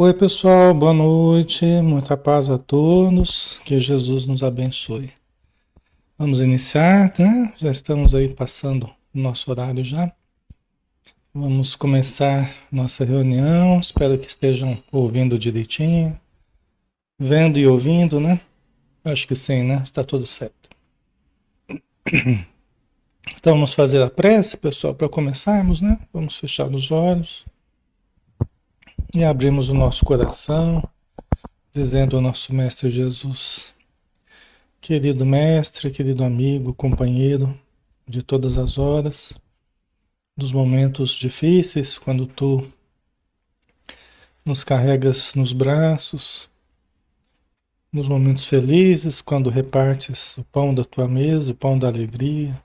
Oi, pessoal, boa noite, muita paz a todos, que Jesus nos abençoe. Vamos iniciar, né? Já estamos aí passando o nosso horário já. Vamos começar nossa reunião, espero que estejam ouvindo direitinho, vendo e ouvindo, né? Acho que sim, né? Está tudo certo. Então vamos fazer a prece, pessoal, para começarmos, né? Vamos fechar os olhos e abrirmos o nosso coração, dizendo ao nosso Mestre Jesus: querido mestre, querido amigo, companheiro de todas as horas, dos momentos difíceis, quando tu nos carregas nos braços, nos momentos felizes, quando repartes o pão da tua mesa, o pão da alegria,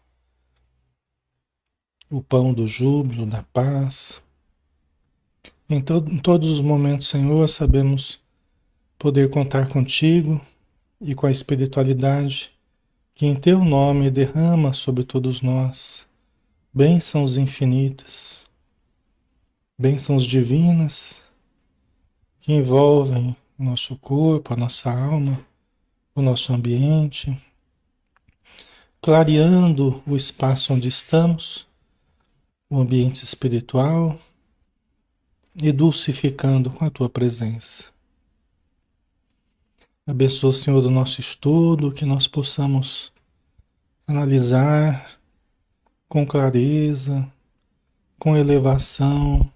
o pão do júbilo, da paz. Em todos os momentos, Senhor, sabemos poder contar contigo e com a espiritualidade que em teu nome derrama sobre todos nós bênçãos infinitas, bênçãos divinas que envolvem o nosso corpo, a nossa alma, o nosso ambiente, clareando o espaço onde estamos, o ambiente espiritual, e dulcificando com a tua presença. Abençoa, Senhor, o nosso estudo, que nós possamos analisar com clareza, com elevação,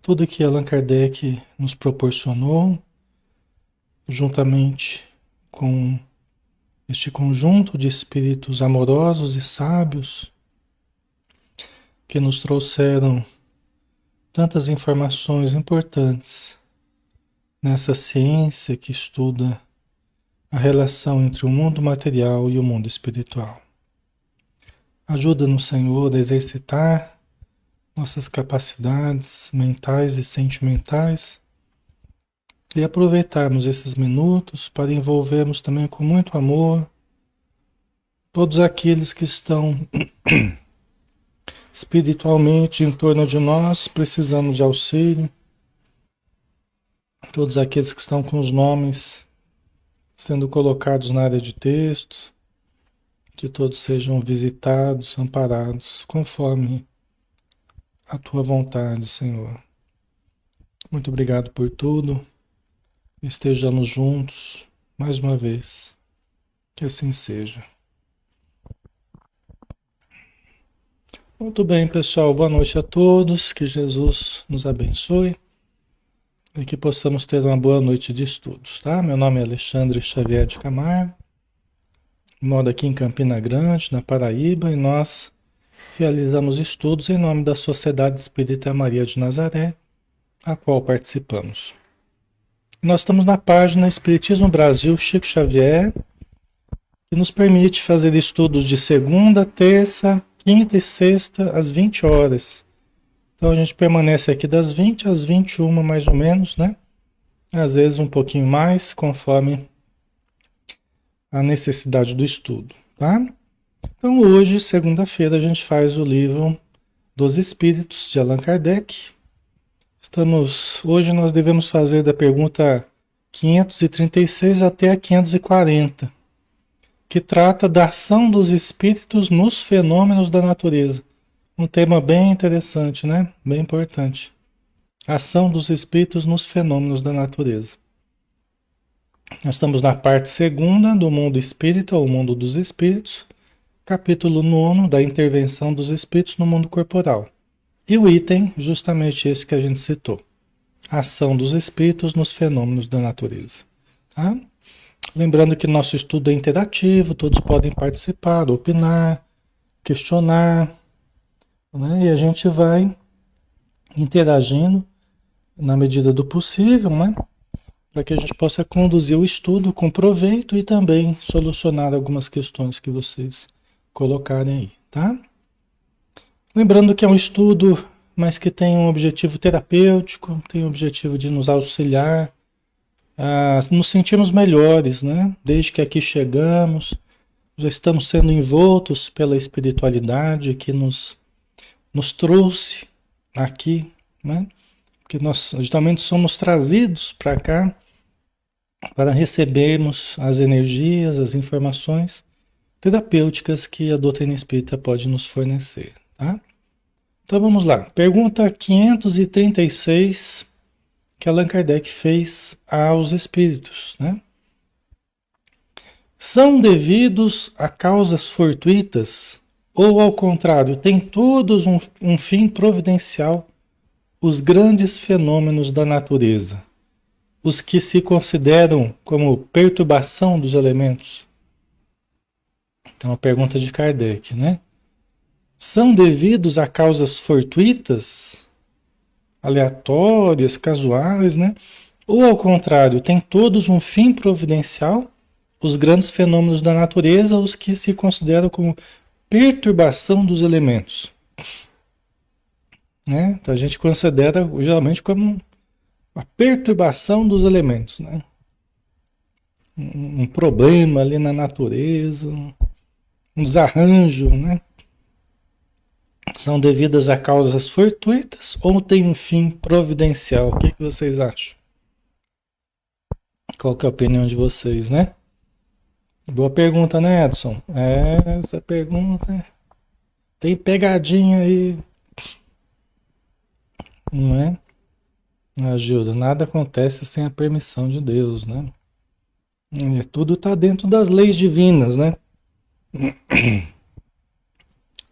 tudo que Allan Kardec nos proporcionou, juntamente com este conjunto de espíritos amorosos e sábios que nos trouxeram tantas informações importantes nessa ciência que estuda a relação entre o mundo material e o mundo espiritual. Ajuda-nos, Senhor, a exercitar nossas capacidades mentais e sentimentais e aproveitarmos esses minutos para envolvermos também com muito amor todos aqueles que estão espiritualmente em torno de nós, precisando de auxílio, todos aqueles que estão com os nomes sendo colocados na área de texto, que todos sejam visitados, amparados, conforme a tua vontade, Senhor. Muito obrigado por tudo. Estejamos juntos mais uma vez. Que assim seja. Muito bem, pessoal. Boa noite a todos. Que Jesus nos abençoe e que possamos ter uma boa noite de estudos, tá? Meu nome é Alexandre Xavier de Camargo. Moro aqui em Campina Grande, na Paraíba, e nós realizamos estudos em nome da Sociedade Espírita Maria de Nazaré, a qual participamos. Nós estamos na página Espiritismo Brasil Chico Xavier, que nos permite fazer estudos de segunda, terça, quinta e sexta às 20 horas. Então a gente permanece aqui das 20 às 21 mais ou menos, né? Às vezes um pouquinho mais, conforme a necessidade do estudo, tá? Então hoje, segunda-feira, a gente faz o livro dos Espíritos de Allan Kardec. Hoje nós devemos fazer da pergunta 536 até a 540, que trata da ação dos espíritos nos fenômenos da natureza. Um tema bem interessante, né? Bem importante. Ação dos espíritos nos fenômenos da natureza. Nós estamos na parte segunda do mundo espírita, ou mundo dos espíritos, capítulo 9 da intervenção dos espíritos no mundo corporal. E o item, justamente esse que a gente citou. Ação dos espíritos nos fenômenos da natureza. Tá? Lembrando que nosso estudo é interativo, todos podem participar, opinar, questionar, né? E a gente vai interagindo na medida do possível, né? Para que a gente possa conduzir o estudo com proveito e também solucionar algumas questões que vocês colocarem aí, tá? Lembrando que é um estudo, mas que tem um objetivo terapêutico, tem o objetivo de nos auxiliar a nos sentirmos melhores, né? Desde que aqui chegamos, já estamos sendo envoltos pela espiritualidade que nos trouxe aqui, né? Porque nós justamente somos trazidos para cá para recebermos as energias, as informações terapêuticas que a doutrina espírita pode nos fornecer, tá? Então vamos lá. Pergunta 536 que Allan Kardec fez aos espíritos, né? São devidos a causas fortuitas ou, ao contrário, têm todos um fim providencial os grandes fenômenos da natureza, os que se consideram como perturbação dos elementos? Então, a pergunta de Kardec, né? São devidos a causas fortuitas, aleatórias, casuais, né? Ou, ao contrário, têm todos um fim providencial os grandes fenômenos da natureza, os que se consideram como perturbação dos elementos, né? Então a gente considera geralmente como a perturbação dos elementos, né? Um problema ali na natureza, um desarranjo, né? São devidas a causas fortuitas ou tem um fim providencial? O que vocês acham? Qual que é a opinião de vocês, né? Boa pergunta, né, Edson? Essa pergunta tem pegadinha aí, não é? Ajuda, nada acontece sem a permissão de Deus, né? Tudo está dentro das leis divinas, né?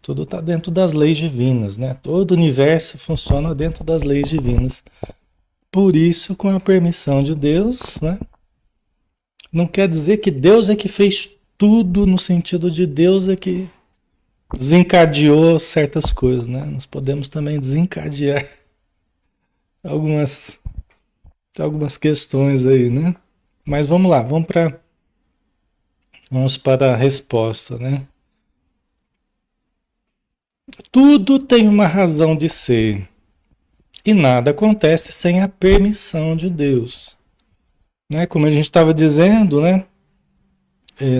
Tudo está dentro das leis divinas, né? Todo o universo funciona dentro das leis divinas. Por isso, com a permissão de Deus, né? Não quer dizer que Deus é que fez tudo, no sentido de Deus é que desencadeou certas coisas, né? Nós podemos também desencadear algumas questões aí, né? Mas vamos lá, vamos para a resposta, né? Tudo tem uma razão de ser e nada acontece sem a permissão de Deus, né? Como a gente estava dizendo, né?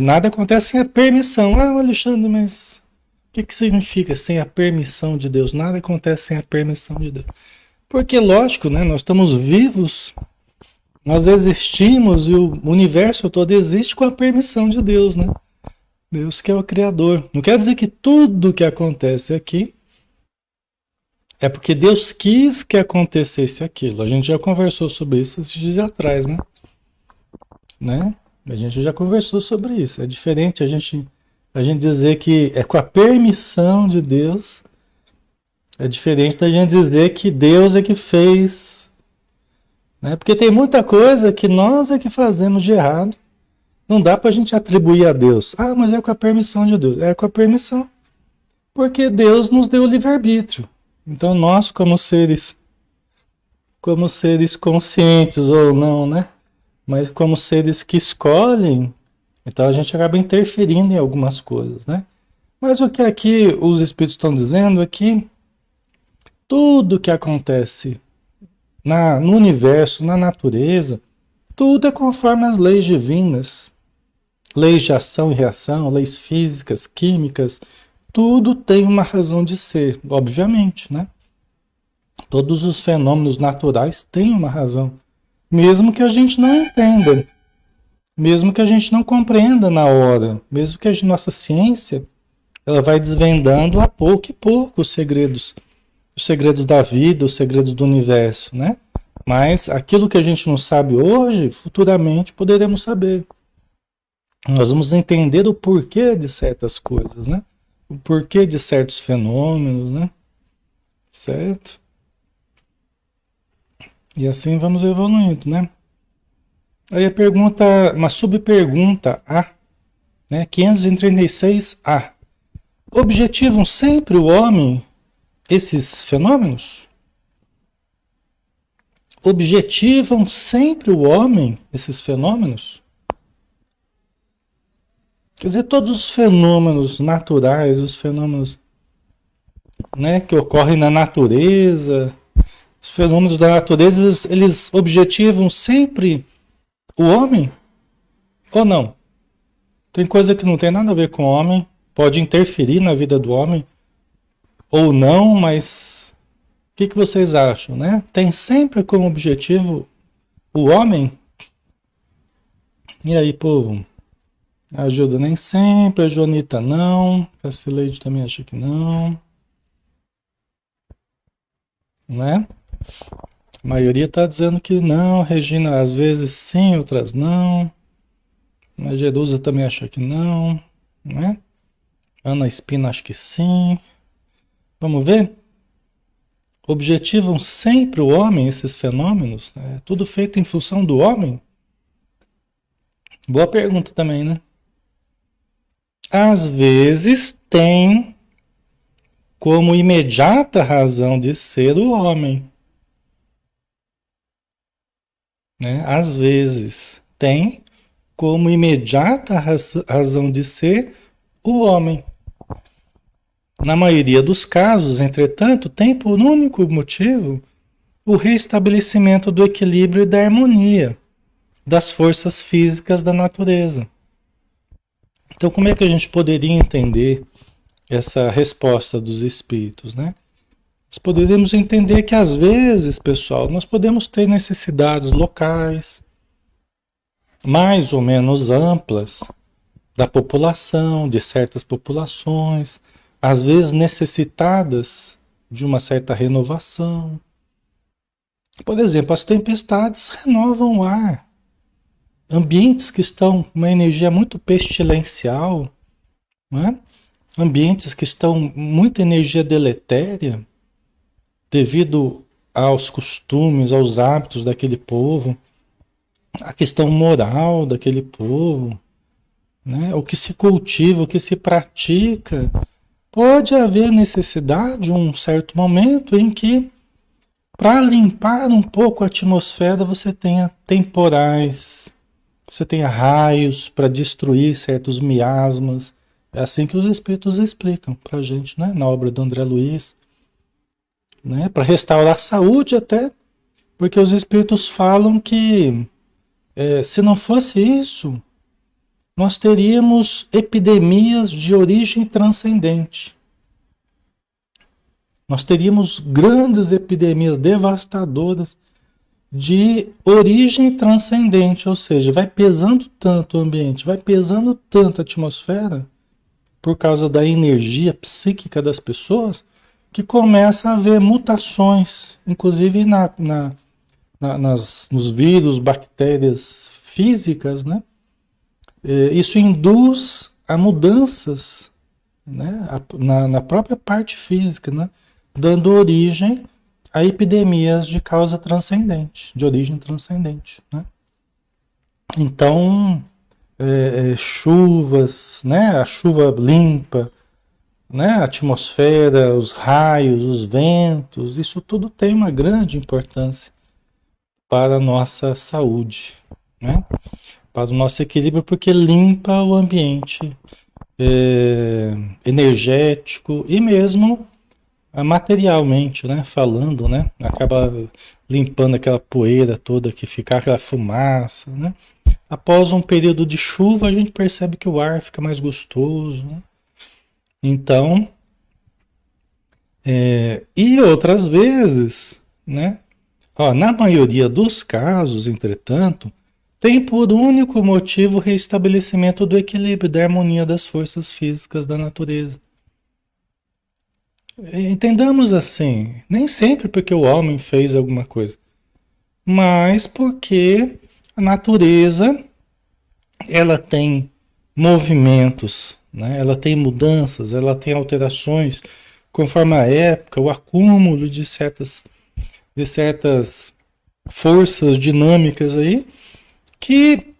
Nada acontece sem a permissão. Ah, Alexandre, mas o que significa sem a permissão de Deus? Nada acontece sem a permissão de Deus. Porque, lógico, né? Nós estamos vivos, nós existimos e o universo todo existe com a permissão de Deus, né? Deus que é o Criador. Não quer dizer que tudo que acontece aqui é porque Deus quis que acontecesse aquilo. A gente já conversou sobre isso esses dias atrás, né? A gente já conversou sobre isso. É diferente a gente dizer que é com a permissão de Deus. É diferente da gente dizer que Deus é que fez, né? Porque tem muita coisa que nós é que fazemos de errado. Não dá pra gente atribuir a Deus. Ah, mas é com a permissão de Deus. É com a permissão. Porque Deus nos deu o livre-arbítrio. Então nós, como seres conscientes ou não, né? Mas como seres que escolhem, então a gente acaba interferindo em algumas coisas, né? Mas o que aqui os espíritos estão dizendo é que tudo que acontece no universo, na natureza, tudo é conforme as leis divinas. Leis de ação e reação, leis físicas, químicas, tudo tem uma razão de ser, obviamente, né? Todos os fenômenos naturais têm uma razão, mesmo que a gente não entenda, mesmo que a gente não compreenda na hora, mesmo que a nossa ciência ela vai desvendando a pouco e pouco os segredos da vida, os segredos do universo, né? Mas aquilo que a gente não sabe hoje, futuramente poderemos saber. Nós vamos entender o porquê de certas coisas, né? O porquê de certos fenômenos, né? Certo? E assim vamos evoluindo, né? Aí a pergunta, uma subpergunta A, né? 536A. Objetivam sempre o homem esses fenômenos? Objetivam sempre o homem esses fenômenos? Quer dizer, todos os fenômenos naturais, os fenômenos, né, que ocorrem na natureza, os fenômenos da natureza, eles objetivam sempre o homem? Ou não? Tem coisa que não tem nada a ver com o homem, pode interferir na vida do homem, ou não, mas que vocês acham, né? Tem sempre como objetivo o homem? E aí, povo? Ajuda nem sempre, a Joanita não, Cacileide também acha que não, né? A maioria tá dizendo que não, Regina, às vezes sim, outras não, a Jerusa também acha que não, né? Ana Espina acha que sim. Vamos ver? Objetivam sempre o homem esses fenômenos? É tudo feito em função do homem? Boa pergunta também, né? Às vezes tem como imediata razão de ser o homem, né? Às vezes tem como imediata razão de ser o homem. Na maioria dos casos, entretanto, tem por único motivo o restabelecimento do equilíbrio e da harmonia das forças físicas da natureza. Então, como é que a gente poderia entender essa resposta dos espíritos, né? Nós poderíamos entender que às vezes, pessoal, nós podemos ter necessidades locais, mais ou menos amplas, da população, de certas populações, às vezes necessitadas de uma certa renovação. Por exemplo, as tempestades renovam o ar. Ambientes que estão com uma energia muito pestilencial, né? Ambientes que estão muita energia deletéria, devido aos costumes, aos hábitos daquele povo, a questão moral daquele povo, né? O que se cultiva, o que se pratica. Pode haver necessidade, um certo momento, em que, para limpar um pouco a atmosfera, você tenha temporais, você tenha raios para destruir certos miasmas. É assim que os espíritos explicam para a gente, né? Na obra do André Luiz, né? Para restaurar a saúde até, porque os espíritos falam que se não fosse isso, nós teríamos epidemias de origem transcendente. Nós teríamos grandes epidemias devastadoras de origem transcendente, ou seja, vai pesando tanto o ambiente, vai pesando tanto a atmosfera, por causa da energia psíquica das pessoas, que começa a haver mutações, inclusive nos vírus, bactérias físicas, né? Isso induz a mudanças, né? Na própria parte física, né? Dando origem a epidemias de causa transcendente, de origem transcendente, né? Então, chuvas, né? A chuva limpa, né? A atmosfera, os raios, os ventos, isso tudo tem uma grande importância para a nossa saúde, né? Para o nosso equilíbrio, porque limpa o ambiente energético e mesmo materialmente, né? Falando, né? Acaba limpando aquela poeira toda que fica, aquela fumaça, né? Após um período de chuva, a gente percebe que o ar fica mais gostoso, né? Então, e outras vezes, né? Ó, na maioria dos casos, entretanto, tem por único motivo o restabelecimento do equilíbrio, da harmonia das forças físicas da natureza. Entendamos assim, nem sempre porque o homem fez alguma coisa, mas porque a natureza, ela tem movimentos, né? Ela tem mudanças, ela tem alterações conforme a época, o acúmulo de certas forças dinâmicas aí, que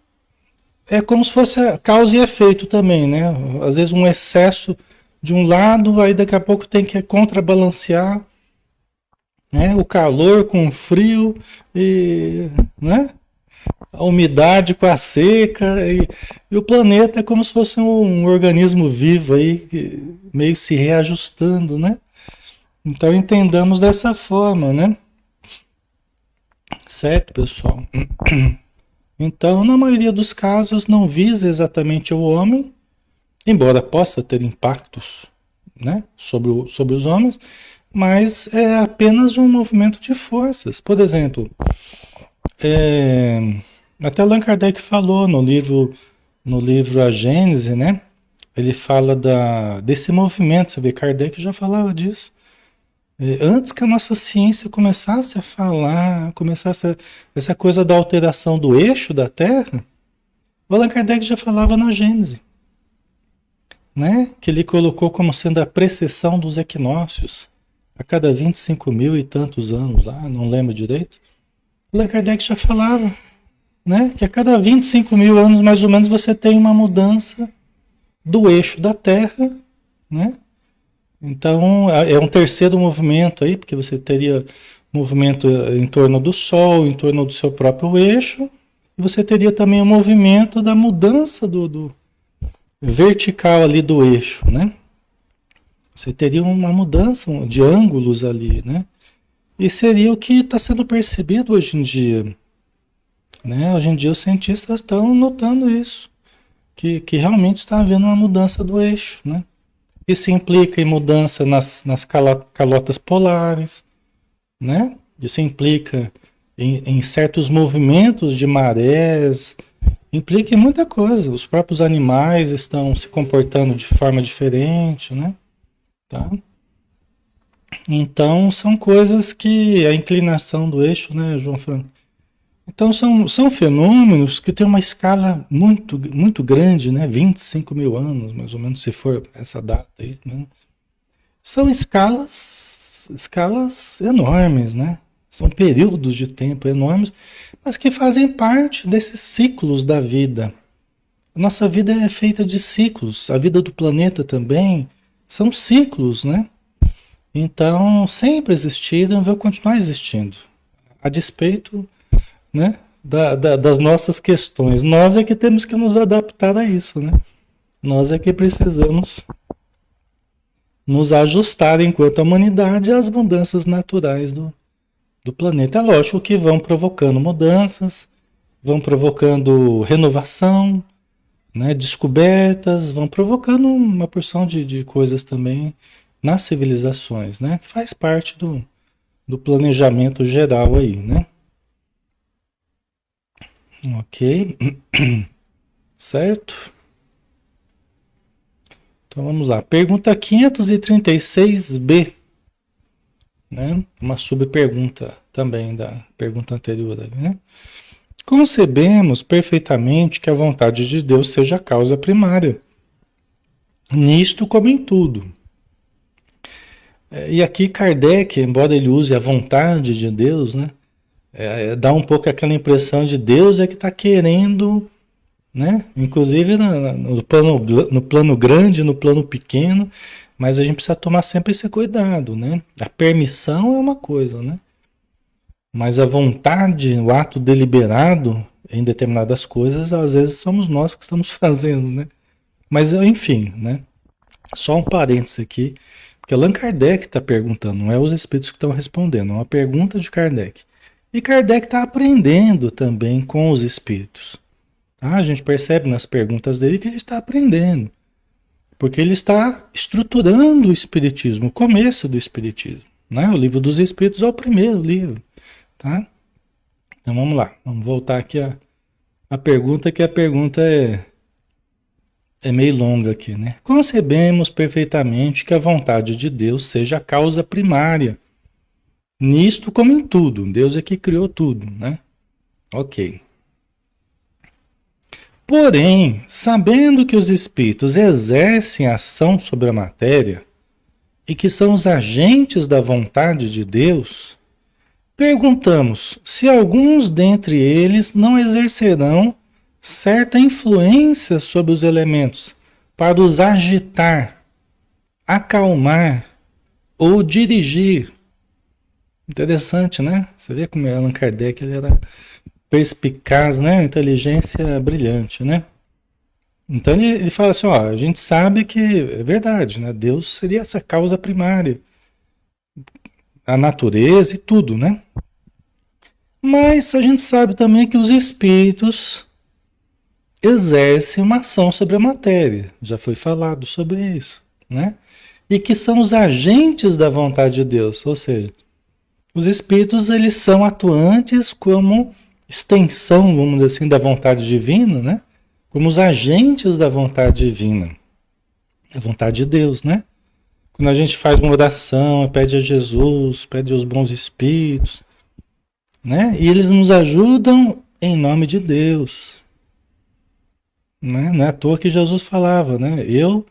é como se fosse causa e efeito também, né? Às vezes um excesso de um lado, aí daqui a pouco tem que contrabalancear, né? O calor com o frio, e, né? A umidade com a seca, e o planeta é como se fosse um organismo vivo aí, meio se reajustando, né? Então entendamos dessa forma, né? Certo, pessoal? Então, na maioria dos casos, não visa exatamente o homem, embora possa ter impactos, né, sobre os homens, mas é apenas um movimento de forças. Por exemplo, é, até Allan Kardec falou no livro A Gênese, né? Ele fala desse movimento, você vê, Kardec já falava disso. Antes que a nossa ciência começasse a falar, essa coisa da alteração do eixo da Terra, o Allan Kardec já falava na Gênese, né? Que ele colocou como sendo a precessão dos equinócios, a cada 25 mil e tantos anos lá, não lembro direito. Allan Kardec já falava, né? Que a cada 25 mil anos, mais ou menos, você tem uma mudança do eixo da Terra, né? Então, é um terceiro movimento aí, porque você teria movimento em torno do Sol, em torno do seu próprio eixo, e você teria também o movimento da mudança do vertical ali do eixo, né? Você teria uma mudança de ângulos ali, né? E seria o que está sendo percebido hoje em dia, né? Hoje em dia os cientistas estão notando isso, que realmente está havendo uma mudança do eixo, né? Isso implica em mudança nas calotas polares, né? Isso implica em certos movimentos de marés, implica em muita coisa. Os próprios animais estão se comportando de forma diferente, né? Tá? Então, são coisas que a inclinação do eixo, né, João Franco? Então, são fenômenos que têm uma escala muito, muito grande, né? 25 mil anos, mais ou menos, se for essa data aí, né? São escalas enormes, né? São períodos de tempo enormes, mas que fazem parte desses ciclos da vida. Nossa vida é feita de ciclos, a vida do planeta também são ciclos, né? Então, sempre existiram e vão continuar existindo, a despeito, né, das nossas questões. Nós é que temos que nos adaptar a isso, né? Nós é que precisamos nos ajustar enquanto humanidade às mudanças naturais do planeta. É lógico que vão provocando mudanças, vão provocando renovação, né, descobertas, vão provocando uma porção de coisas também nas civilizações, né? Que faz parte do planejamento geral aí, né? Ok, certo? Então vamos lá. Pergunta 536b, né? Uma subpergunta também da pergunta anterior ali, né? Concebemos perfeitamente que a vontade de Deus seja a causa primária, nisto como em tudo. E aqui Kardec, embora ele use a vontade de Deus, né? Dá um pouco aquela impressão de Deus é que está querendo, né? Inclusive no plano grande, no plano pequeno, mas a gente precisa tomar sempre esse cuidado, né? A permissão é uma coisa, né? Mas a vontade, o ato deliberado em determinadas coisas, às vezes somos nós que estamos fazendo, né? Mas enfim, né? Só um parênteses aqui, porque Allan Kardec está perguntando, não é os espíritos que estão respondendo, é uma pergunta de Kardec. E Kardec está aprendendo também com os espíritos. Tá? A gente percebe nas perguntas dele que ele está aprendendo. Porque ele está estruturando o espiritismo, o começo do espiritismo. Né? O Livro dos Espíritos é o primeiro livro. Tá? Então vamos lá, vamos voltar aqui a pergunta, que a pergunta é meio longa aqui, né? Concebemos perfeitamente que a vontade de Deus seja a causa primária. Nisto como em tudo. Deus é que criou tudo, né? Ok. Porém, sabendo que os espíritos exercem ação sobre a matéria e que são os agentes da vontade de Deus, perguntamos se alguns dentre eles não exercerão certa influência sobre os elementos para os agitar, acalmar ou dirigir. Interessante, né? Você vê como Allan Kardec ele era perspicaz, né? Inteligência brilhante, né? Então ele fala assim, ó, a gente sabe que é verdade, né? Deus seria essa causa primária, a natureza e tudo, né? Mas a gente sabe também que os espíritos exercem uma ação sobre a matéria. Já foi falado sobre isso, né? e que são os agentes da vontade de Deus. Ou seja, os espíritos eles são atuantes como extensão, vamos dizer assim, da vontade divina, né? Como os agentes da vontade divina, a vontade de Deus, né? Quando a gente faz uma oração, pede a Jesus, pede aos bons espíritos, né? E eles nos ajudam em nome de Deus, né? Não é à toa que Jesus falava, né? Eu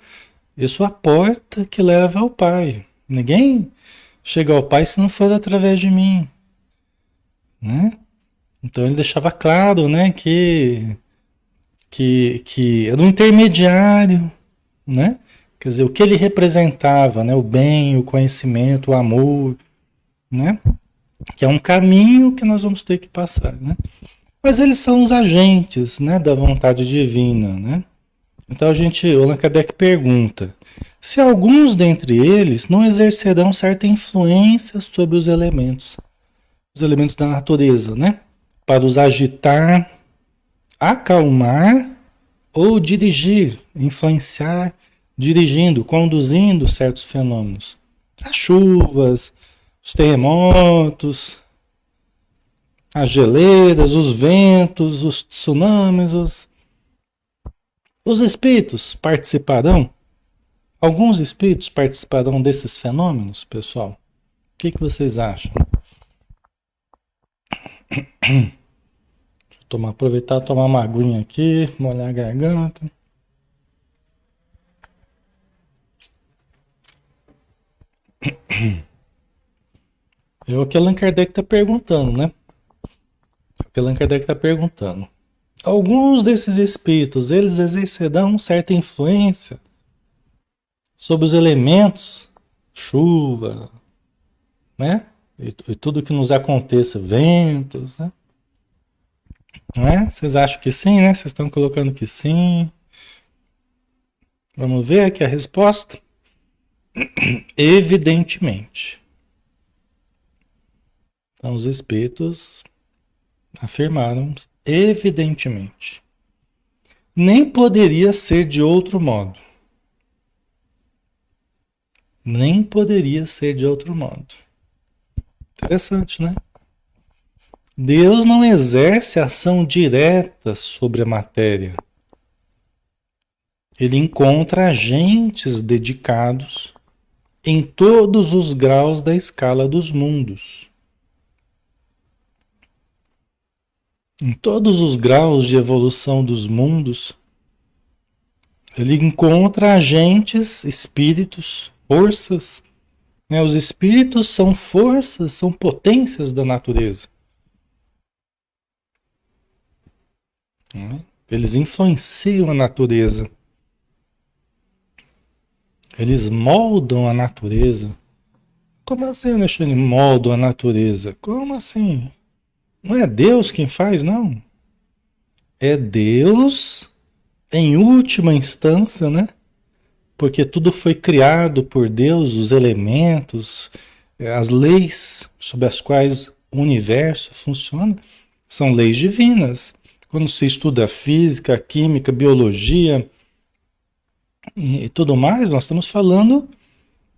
sou a porta que leva ao Pai. Ninguém chega ao Pai se não for através de mim, né? Então ele deixava claro, né, que era um intermediário, né? Quer dizer, o que ele representava, né? O bem, o conhecimento, o amor, né? Que é um caminho que nós vamos ter que passar, né? Mas eles são os agentes, né, da vontade divina, né? Então o Allan Kardec pergunta: se alguns dentre eles não exercerão certa influência sobre os elementos da natureza, né? Para os agitar, acalmar ou dirigir, influenciar, dirigindo, conduzindo certos fenômenos. As chuvas, os terremotos, as geleiras, os ventos, os tsunamis, os espíritos participarão? Alguns espíritos participarão desses fenômenos, pessoal? O que vocês acham? Aproveitar e tomar uma aguinha aqui, molhar a garganta. É o que Allan Kardec está perguntando, né? É o que Allan Kardec está perguntando. Alguns desses espíritos, eles exercerão certa influência sobre os elementos, chuva, né? E tudo que nos aconteça, ventos, né? Não é? Vocês acham que sim, né? Vocês estão colocando que sim. Vamos ver aqui a resposta. Evidentemente. Então, os espíritos afirmaram evidentemente. Nem poderia ser de outro modo. Nem poderia ser de outro modo. Interessante, né? Deus não exerce ação direta sobre a matéria. Ele encontra agentes dedicados em todos os graus da escala dos mundos. Em todos os graus de evolução dos mundos, ele encontra agentes, espíritos, forças. Né? Os espíritos são forças, são potências da natureza. Eles influenciam a natureza. Eles moldam a natureza. Como assim, Alexandre? Moldam a natureza? Como assim? Não é Deus quem faz, não. É Deus, em última instância, né? Porque tudo foi criado por Deus, os elementos, as leis sobre as quais o universo funciona, são leis divinas. Quando se estuda física, química, biologia e tudo mais, nós estamos falando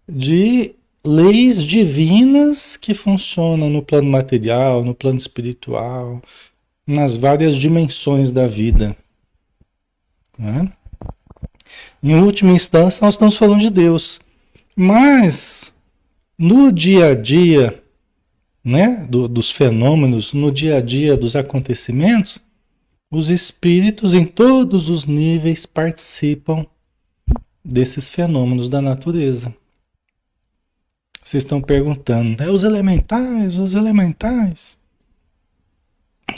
de leis divinas que funcionam no plano material, no plano espiritual, nas várias dimensões da vida. Né? Em última instância, nós estamos falando de Deus. Mas, no dia a dia, né, dos fenômenos, no dia a dia dos acontecimentos, os espíritos em todos os níveis participam desses fenômenos da natureza. Vocês estão perguntando, né? Os elementais, os elementais.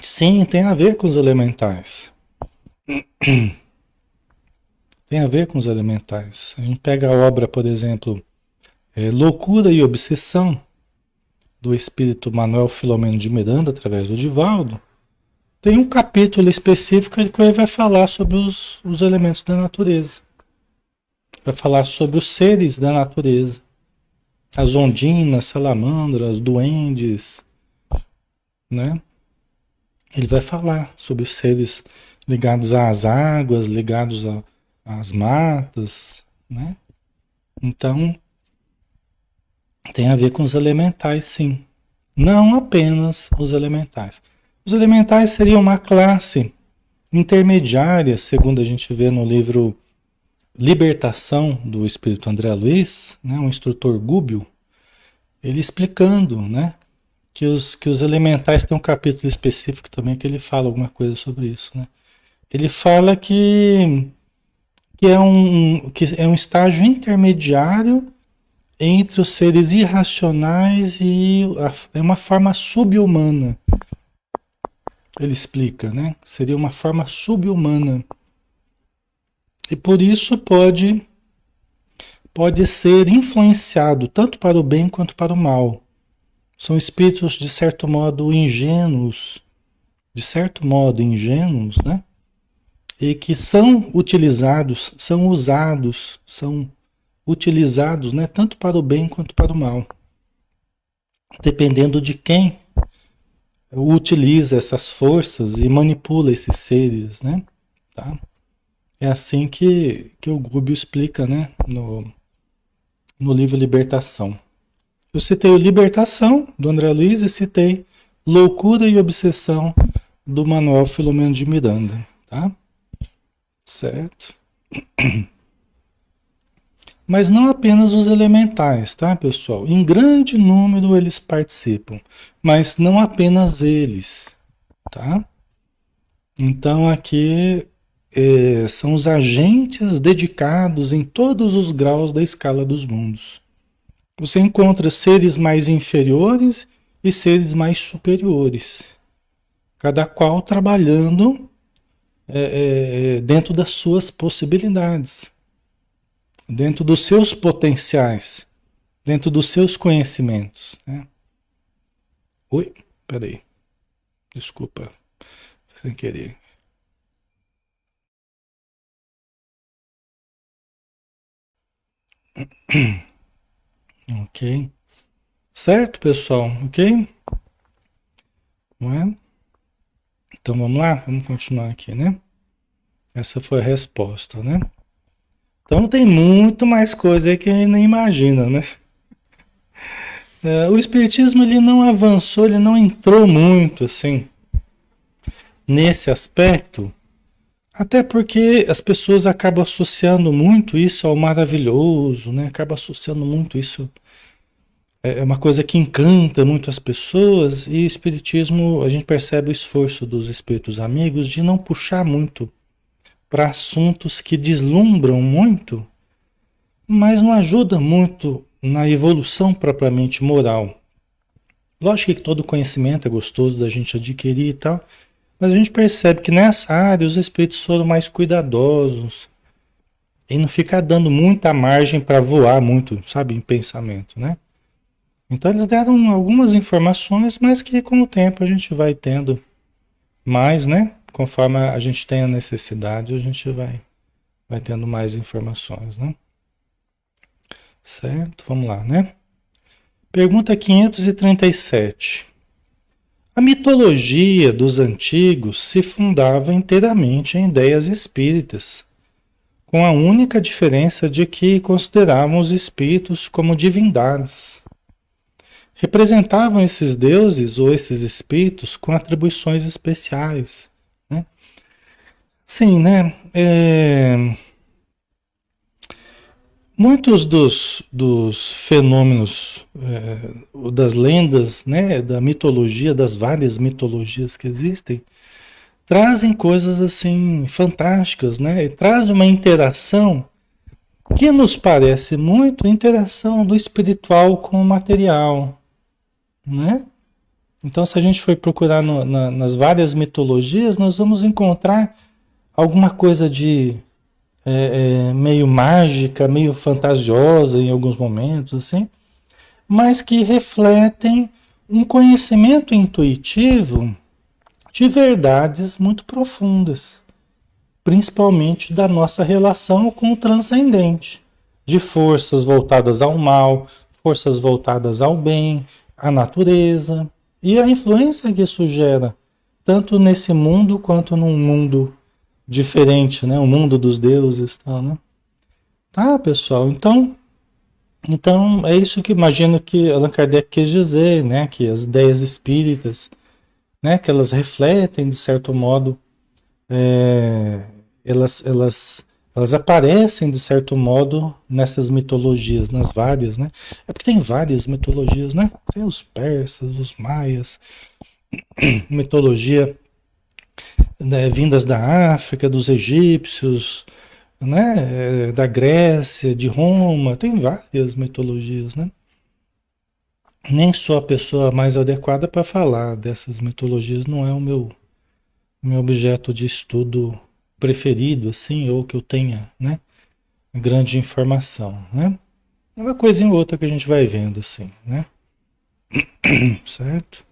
Sim, tem a ver com os elementais. Tem a ver com os elementais. A gente pega a obra, por exemplo, Loucura e Obsessão, do espírito Manuel Filomeno de Miranda, através do Divaldo. Tem um capítulo específico que ele vai falar sobre os elementos da natureza. Vai falar sobre os seres da natureza. As ondinas, salamandras, duendes, né? Ele vai falar sobre os seres ligados às águas, ligados às matas, né? Então, Tem a ver com os elementais, sim. Não apenas os elementais. Os elementais seriam uma classe intermediária, segundo a gente vê no livro Libertação, do Espírito André Luiz, né, um instrutor Gúbio, ele explicando, né, que os elementais tem um capítulo específico também que ele fala alguma coisa sobre isso, né? Ele fala que é um estágio intermediário entre os seres irracionais e é uma forma subhumana. Ele explica, né? Seria uma forma subhumana. E por isso pode ser influenciado tanto para o bem quanto para o mal. São espíritos de certo modo ingênuos, né? E que são utilizados, são utilizados, né, tanto para o bem quanto para o mal, dependendo de quem utiliza essas forças e manipula esses seres, né? Tá? É assim que o Gubbio explica, né, no livro Libertação. Eu citei o Libertação, do André Luiz, e citei Loucura e Obsessão, do Manuel Filomeno de Miranda, tá? Certo? Mas não apenas os elementais, tá, pessoal? Em grande número eles participam, mas não apenas eles, tá? Então aqui são os agentes dedicados em todos os graus da escala dos mundos. Você encontra seres mais inferiores e seres mais superiores, cada qual trabalhando dentro das suas possibilidades, dentro dos seus potenciais, dentro dos seus conhecimentos, né? Oi, peraí, desculpa, sem querer. Ok, certo, pessoal, ok? Não é? Então vamos lá, vamos continuar aqui, né? Essa foi a resposta, né? Então tem muito mais coisa aí que a gente nem imagina, né? O Espiritismo ele não avançou, ele não entrou muito assim nesse aspecto, até porque as pessoas acabam associando muito isso ao maravilhoso, né? Acabam associando muito isso, é uma coisa que encanta muito as pessoas, e o Espiritismo, a gente percebe o esforço dos espíritos amigos de não puxar muito para assuntos que deslumbram muito, mas não ajuda muito na evolução propriamente moral. Lógico que todo conhecimento é gostoso da gente adquirir e tal, mas a gente percebe que nessa área os espíritos foram mais cuidadosos e não ficar dando muita margem para voar muito, sabe, em pensamento, né? Então eles deram algumas informações, mas que com o tempo a gente vai tendo mais, né? Conforme a gente tem a necessidade, a gente vai tendo mais informações, né? Certo? Vamos lá, né? Pergunta 537. A mitologia dos antigos se fundava inteiramente em ideias espíritas, com a única diferença de que consideravam os espíritos como divindades. Representavam esses deuses ou esses espíritos com atribuições especiais, né? Sim, né? Muitos dos fenômenos, das lendas, né, da mitologia, das várias mitologias que existem, trazem coisas assim fantásticas, né? E traz uma interação que nos parece muito a interação do espiritual com o material, né? Então, se a gente for procurar nas várias mitologias, nós vamos encontrar alguma coisa de meio mágica, meio fantasiosa em alguns momentos, assim, mas que refletem um conhecimento intuitivo de verdades muito profundas, principalmente da nossa relação com o transcendente, de forças voltadas ao mal, forças voltadas ao bem, à natureza, e a influência que isso gera, tanto nesse mundo quanto num mundo diferente, né? O mundo dos deuses, tal, né? Tá, pessoal? Então, Então, é isso que imagino que Allan Kardec quis dizer, né? Que as ideias espíritas, né? Que elas refletem, de certo modo, é, elas, elas, elas aparecem, de certo modo, nessas mitologias, nas várias, né? É porque tem várias mitologias, né? Tem os persas, os maias, mitologia, né, vindas da África, dos egípcios, né? Da Grécia, de Roma, tem várias mitologias, né? Nem sou a pessoa mais adequada para falar dessas mitologias, não é o meu objeto de estudo preferido, assim, ou que eu tenha, né, grande informação, né? É uma coisinha ou outra que a gente vai vendo, assim, né? Certo?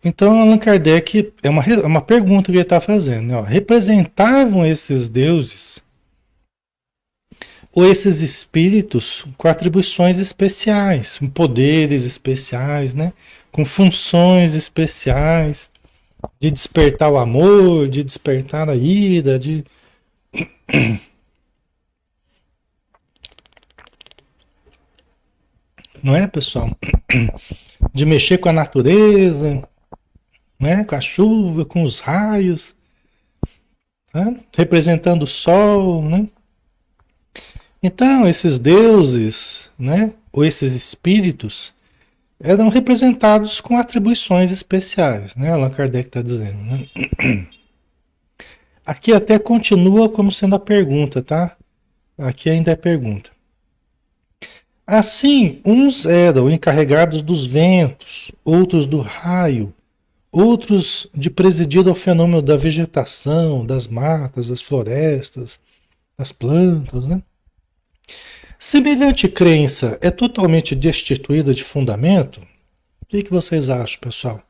Então, Allan Kardec, é uma pergunta que ele está fazendo, né? Ó, representavam esses deuses ou esses espíritos com atribuições especiais, com poderes especiais, né? Com funções especiais, de despertar o amor, de despertar a ira, de. Não é, pessoal? De mexer com a natureza, né? Com a chuva, com os raios, né? Representando o sol, né? Então, esses deuses, né? Ou esses espíritos, eram representados com atribuições especiais, né? Allan Kardec está dizendo, né? Aqui até continua como sendo a pergunta, tá? Aqui ainda é pergunta. Assim, uns eram encarregados dos ventos, outros do raio, outros de presidir ao fenômeno da vegetação, das matas, das florestas, das plantas, né? Semelhante crença é totalmente destituída de fundamento? O que vocês acham, pessoal?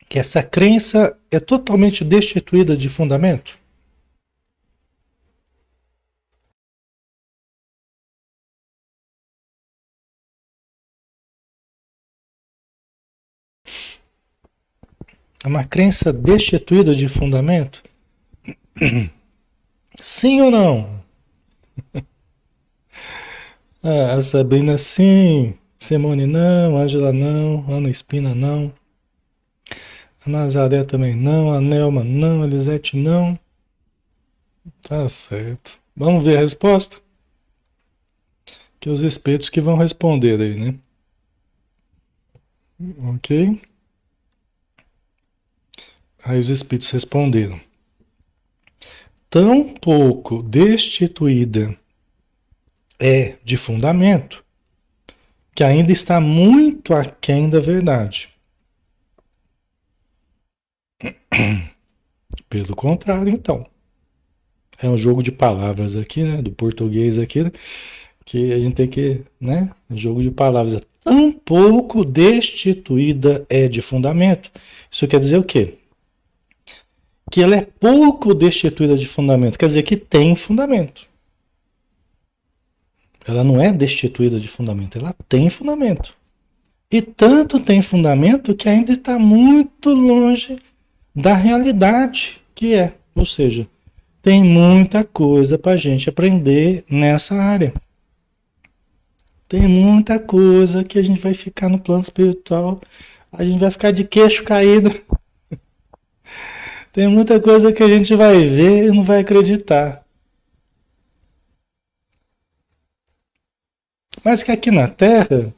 Que essa crença é totalmente destituída de fundamento? É uma crença destituída de fundamento? Sim ou não? Ah, a Sabrina sim, Simone não, Ângela não, Ana Espina não, a Nazaré também não, a Nelma não, a Elisete não. Tá certo. Vamos ver a resposta? Que os espíritos que vão responder aí, né? Ok? Aí os espíritos responderam. Tão pouco destituída é de fundamento que ainda está muito aquém da verdade. Pelo contrário, então. É um jogo de palavras aqui, né? Do português aqui, né? Que a gente tem que, né? Um jogo de palavras. Tão pouco destituída é de fundamento. Isso quer dizer o quê? Que ela é pouco destituída de fundamento. Quer dizer que tem fundamento. Ela não é destituída de fundamento, ela tem fundamento. E tanto tem fundamento que ainda está muito longe da realidade que é. Ou seja, tem muita coisa para a gente aprender nessa área. Tem muita coisa que a gente vai ficar no plano espiritual, a gente vai ficar de queixo caído. Tem muita coisa que a gente vai ver e não vai acreditar. Mas que aqui na Terra,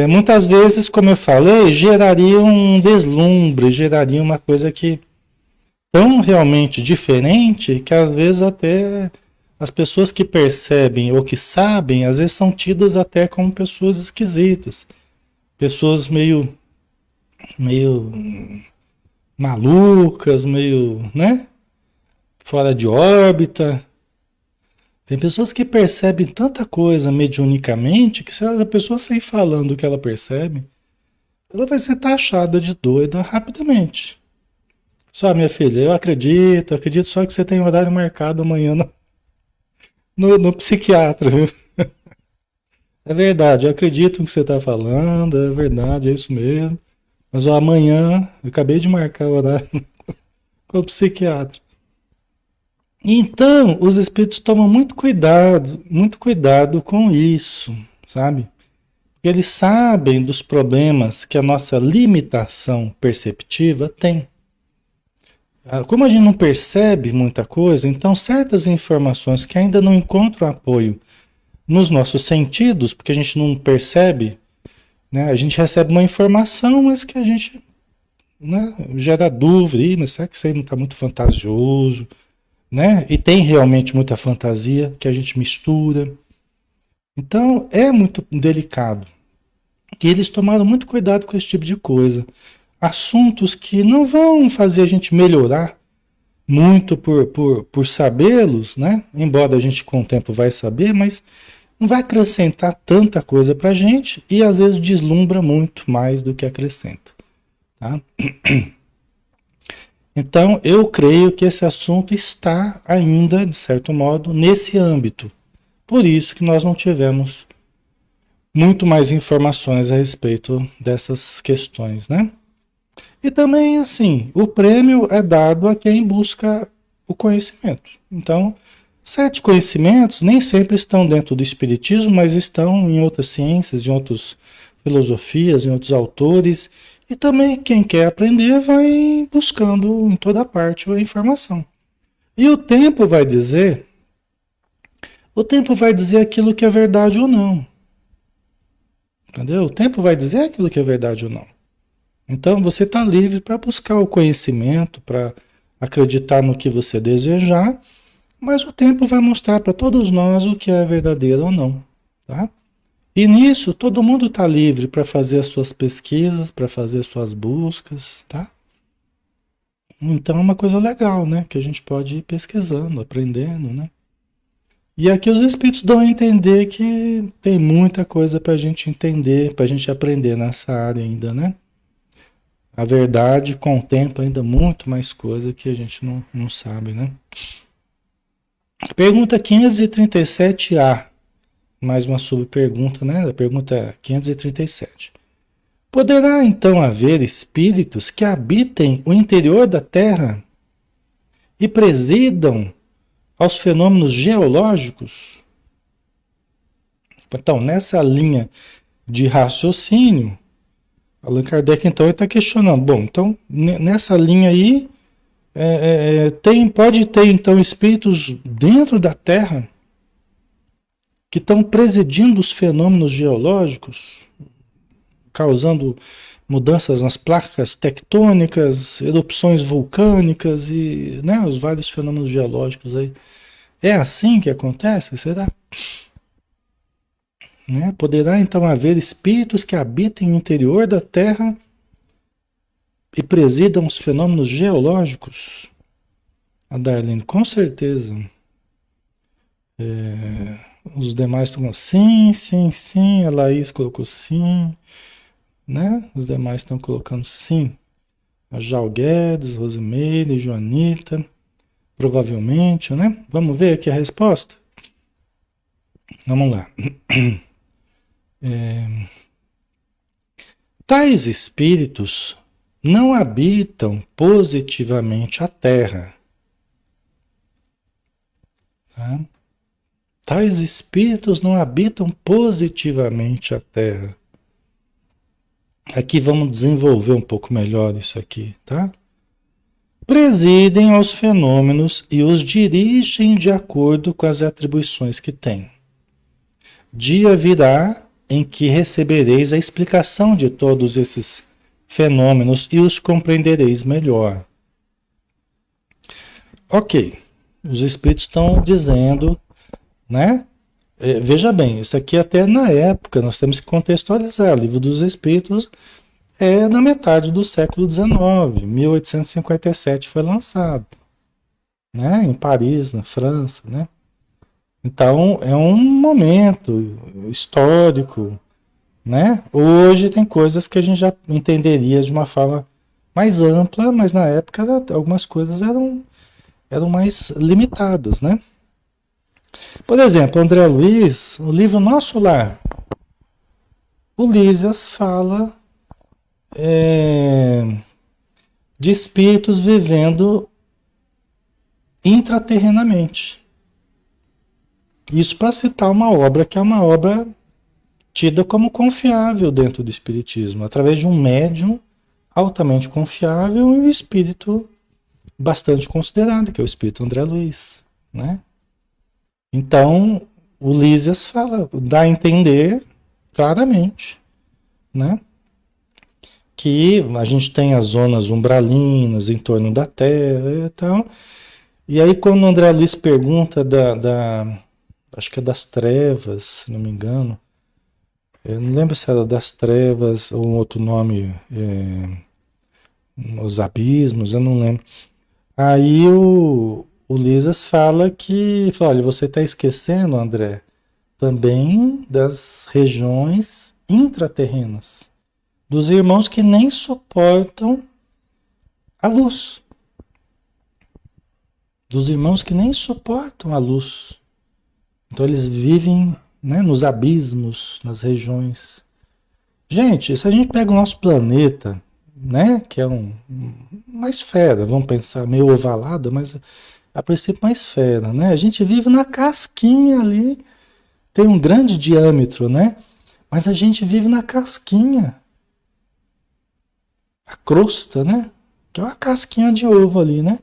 muitas vezes, como eu falei, geraria um deslumbre, geraria uma coisa que tão realmente diferente que às vezes até as pessoas que percebem ou que sabem, às vezes são tidas até como pessoas esquisitas, pessoas meio malucas, meio, né, fora de órbita. Tem pessoas que percebem tanta coisa mediunicamente que se a pessoa sair falando o que ela percebe, ela vai ser taxada de doida rapidamente. Só, minha filha, acredito só que você tem horário marcado amanhã no psiquiatra, viu? É verdade, eu acredito no que você está falando, é verdade, é isso mesmo. Mas ó, amanhã, eu acabei de marcar o horário com o psiquiatra. Então, os espíritos tomam muito cuidado com isso, sabe? Porque eles sabem dos problemas que a nossa limitação perceptiva tem. Como a gente não percebe muita coisa, então certas informações que ainda não encontram apoio nos nossos sentidos, porque a gente não percebe, né? A gente recebe uma informação, mas que a gente, né, gera dúvida, "Ih, mas será que isso aí não está muito fantasioso?", né? E tem realmente muita fantasia que a gente mistura. Então é muito delicado. E eles tomaram muito cuidado com esse tipo de coisa. Assuntos que não vão fazer a gente melhorar muito por sabê-los, né? Embora a gente com o tempo vai saber, mas não vai acrescentar tanta coisa para a gente e às vezes deslumbra muito mais do que acrescenta. Tá? Então, eu creio que esse assunto está ainda, de certo modo, nesse âmbito. Por isso que nós não tivemos muito mais informações a respeito dessas questões, né? E também, assim, o prêmio é dado a quem busca o conhecimento. Então, certos conhecimentos nem sempre estão dentro do espiritismo, mas estão em outras ciências, em outras filosofias, em outros autores. E também quem quer aprender vai buscando em toda parte a informação. E o tempo vai dizer aquilo que é verdade ou não. Entendeu? O tempo vai dizer aquilo que é verdade ou não. Então você está livre para buscar o conhecimento, para acreditar no que você desejar, mas o tempo vai mostrar para todos nós o que é verdadeiro ou não, tá? E nisso todo mundo está livre para fazer as suas pesquisas, para fazer as suas buscas, tá? Então é uma coisa legal, né? Que a gente pode ir pesquisando, aprendendo, né? E aqui os espíritos dão a entender que tem muita coisa para a gente entender, para a gente aprender nessa área ainda, né? A verdade contempla ainda muito mais coisa que a gente não sabe, né? Pergunta 537A. Mais uma subpergunta, né? A pergunta 537. Poderá então haver espíritos que habitem o interior da Terra e presidam aos fenômenos geológicos? Então, nessa linha de raciocínio, Allan Kardec então está questionando. Bom, então nessa linha aí pode ter então espíritos dentro da Terra que estão presidindo os fenômenos geológicos, causando mudanças nas placas tectônicas, erupções vulcânicas e, né, os vários fenômenos geológicos aí. É assim que acontece? Será? Né? Poderá então haver espíritos que habitem o interior da Terra e presidam os fenômenos geológicos? A Darlene, com certeza. Os demais estão sim, sim, sim. A Laís colocou sim, né? Os demais estão colocando sim. A Jal Guedes, Rosimeire, Joanita, provavelmente, né? Vamos ver aqui a resposta? Vamos lá. Tais espíritos não habitam positivamente a Terra. Tá? Tais espíritos não habitam positivamente a Terra. Aqui vamos desenvolver um pouco melhor isso aqui, tá? Presidem aos fenômenos e os dirigem de acordo com as atribuições que têm. Dia virá em que recebereis a explicação de todos esses fenômenos e os compreendereis melhor. Ok, os espíritos estão dizendo, né? Veja bem, isso aqui até na época, nós temos que contextualizar. O Livro dos Espíritos é na metade do século XIX, 1857 foi lançado, né? Em Paris, na França, né? Então é um momento histórico, né? Hoje tem coisas que a gente já entenderia de uma forma mais ampla, mas na época algumas coisas eram mais limitadas, né? Por exemplo, André Luiz, o livro Nosso Lar, o Lísias fala de espíritos vivendo intraterrenamente. Isso para citar uma obra que é uma obra tida como confiável dentro do Espiritismo, através de um médium altamente confiável e um espírito bastante considerado, que é o espírito André Luiz, né? Então, o Lísias fala, dá a entender claramente, né? Que a gente tem as zonas umbralinas em torno da Terra e tal. E aí, quando o André Luiz pergunta acho que é das trevas, se não me engano, eu não lembro se era das trevas ou um outro nome, os abismos, eu não lembro. Aí o Lisas fala, olha, você está esquecendo, André, também das regiões intraterrenas, dos irmãos que nem suportam a luz, dos irmãos que nem suportam a luz. Então eles vivem, né, nos abismos, nas regiões. Gente, se a gente pega o nosso planeta, né, que é uma esfera, vamos pensar meio ovalada, mas a princípio uma esfera, né? A gente vive na casquinha ali, tem um grande diâmetro, né? Mas a gente vive na casquinha, a crosta, né? Que é uma casquinha de ovo ali, né?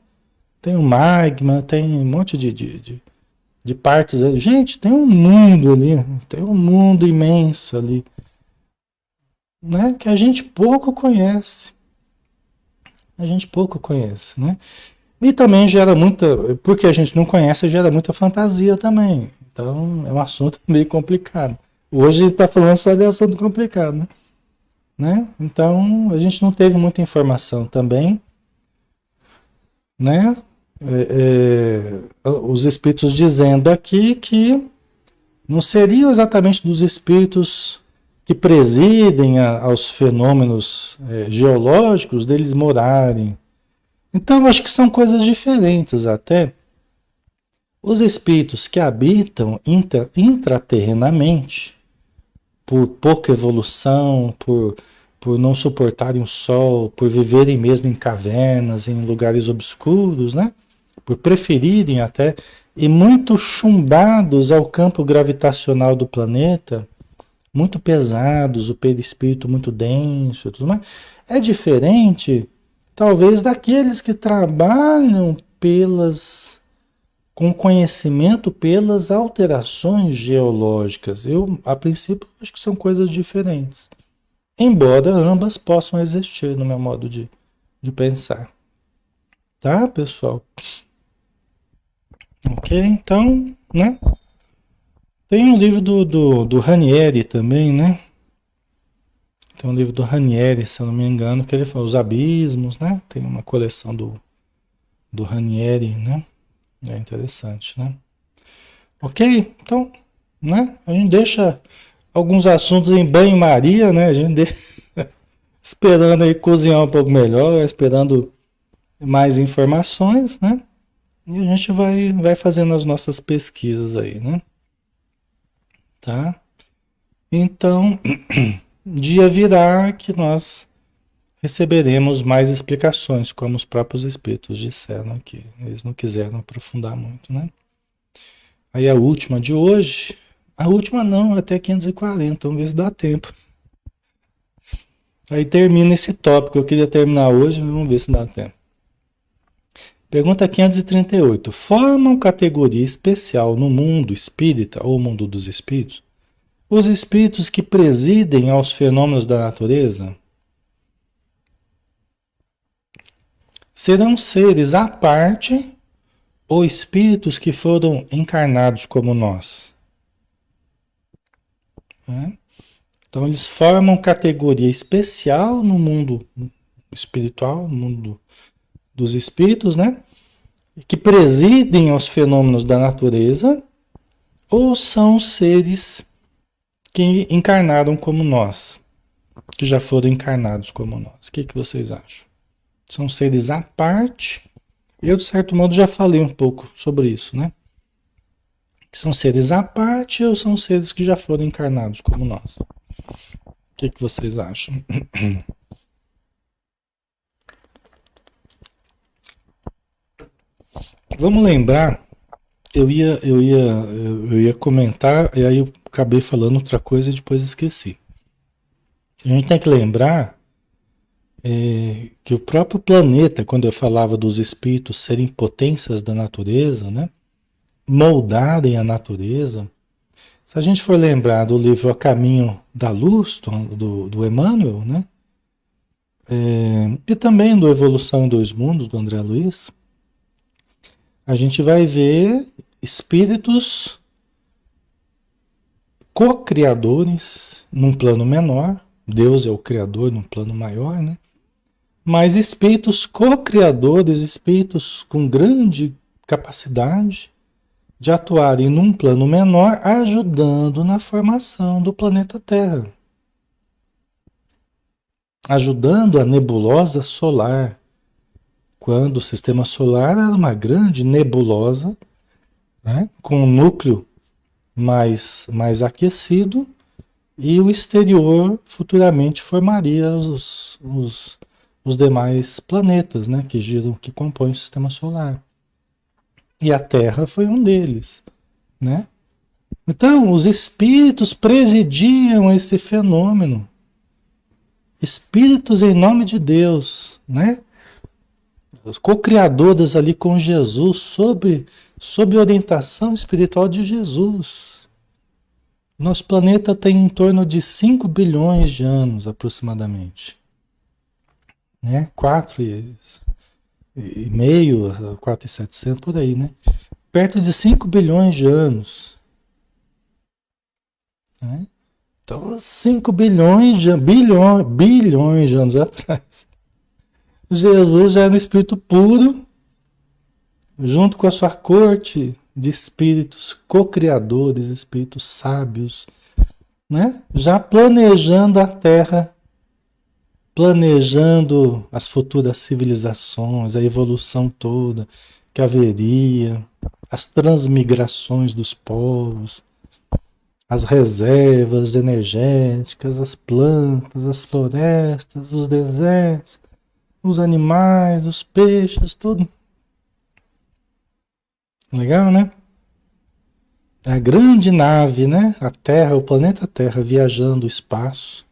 Tem o magma, tem um monte de partes ali. Gente, tem um mundo ali, tem um mundo imenso ali, né? Que a gente pouco conhece. A gente pouco conhece, né? E também gera muita, porque a gente não conhece, gera muita fantasia também. Então é um assunto meio complicado. Hoje está falando só de assunto complicado, né? Então a gente não teve muita informação também, né? Os espíritos dizendo aqui que não seriam exatamente dos espíritos que presidem aos fenômenos geológicos deles morarem. Então eu acho que são coisas diferentes até. Os espíritos que habitam intraterrenamente, por pouca evolução, por não suportarem o sol, por viverem mesmo em cavernas, em lugares obscuros, né? Por preferirem até, e muito chumbados ao campo gravitacional do planeta, muito pesados, o perispírito muito denso e tudo mais, é diferente, talvez, daqueles que trabalham com conhecimento pelas alterações geológicas. Eu, a princípio, acho que são coisas diferentes. Embora ambas possam existir no meu modo de pensar. Tá, pessoal? Ok, então, né? Tem um livro do Ranieri também, né? Tem um livro do Ranieri, se eu não me engano, que ele fala Os Abismos, né? Tem uma coleção do Ranieri, né? É interessante, né? Ok? Então, né? A gente deixa alguns assuntos em banho-maria, né? A gente esperando aí cozinhar um pouco melhor, esperando mais informações, né? E a gente vai fazendo as nossas pesquisas aí, né? Tá? Então, dia virá que nós receberemos mais explicações, como os próprios espíritos disseram aqui. Eles não quiseram aprofundar muito, né? Aí a última de hoje, a última não, até 540, vamos ver se dá tempo. Aí termina esse tópico, eu queria terminar hoje, mas vamos ver se dá tempo. Pergunta 538. Formam categoria especial no mundo espírita ou mundo dos espíritos os espíritos que presidem aos fenômenos da natureza? Serão seres à parte ou espíritos que foram encarnados como nós? Né? Então eles formam categoria especial no mundo espiritual, no mundo dos espíritos, né? Que presidem aos fenômenos da natureza, ou são seres que encarnaram como nós, que já foram encarnados como nós? O que vocês acham? São seres à parte? Eu, de certo modo, já falei um pouco sobre isso, né? São seres à parte ou são seres que já foram encarnados como nós? O que vocês acham? Vamos lembrar, eu ia comentar, e aí eu acabei falando outra coisa e depois esqueci. A gente tem que lembrar que o próprio planeta, quando eu falava dos espíritos serem potências da natureza, né? Moldarem a natureza. Se a gente for lembrar do livro A Caminho da Luz, do Emmanuel, né? E também do Evolução em Dois Mundos, do André Luiz, a gente vai ver espíritos co-criadores num plano menor. Deus é o criador num plano maior, né? Mas espíritos co-criadores, espíritos com grande capacidade de atuarem num plano menor, ajudando na formação do planeta Terra, ajudando a nebulosa solar. Quando o sistema solar era uma grande nebulosa, né, com um núcleo mais aquecido, e o exterior futuramente formaria os demais planetas, né, que giram, que compõem o sistema solar. E a Terra foi um deles, né? Então, os espíritos presidiam esse fenômeno. Espíritos em nome de Deus, né? Os co-criadores ali com Jesus, sob orientação espiritual de Jesus. Nosso planeta tem em torno de 5 bilhões de anos, aproximadamente. Né? 4,5, 4,700, por aí, né? Perto de 5 bilhões de anos. Né? Então, 5 bilhões de anos atrás. Jesus já era um espírito puro, junto com a sua corte de espíritos co-criadores, espíritos sábios, né? Já planejando a Terra, planejando as futuras civilizações, a evolução toda que haveria, as transmigrações dos povos, as reservas energéticas, as plantas, as florestas, os desertos, os animais, os peixes, tudo. Legal, né? A grande nave, né? A Terra, o planeta Terra viajando o espaço,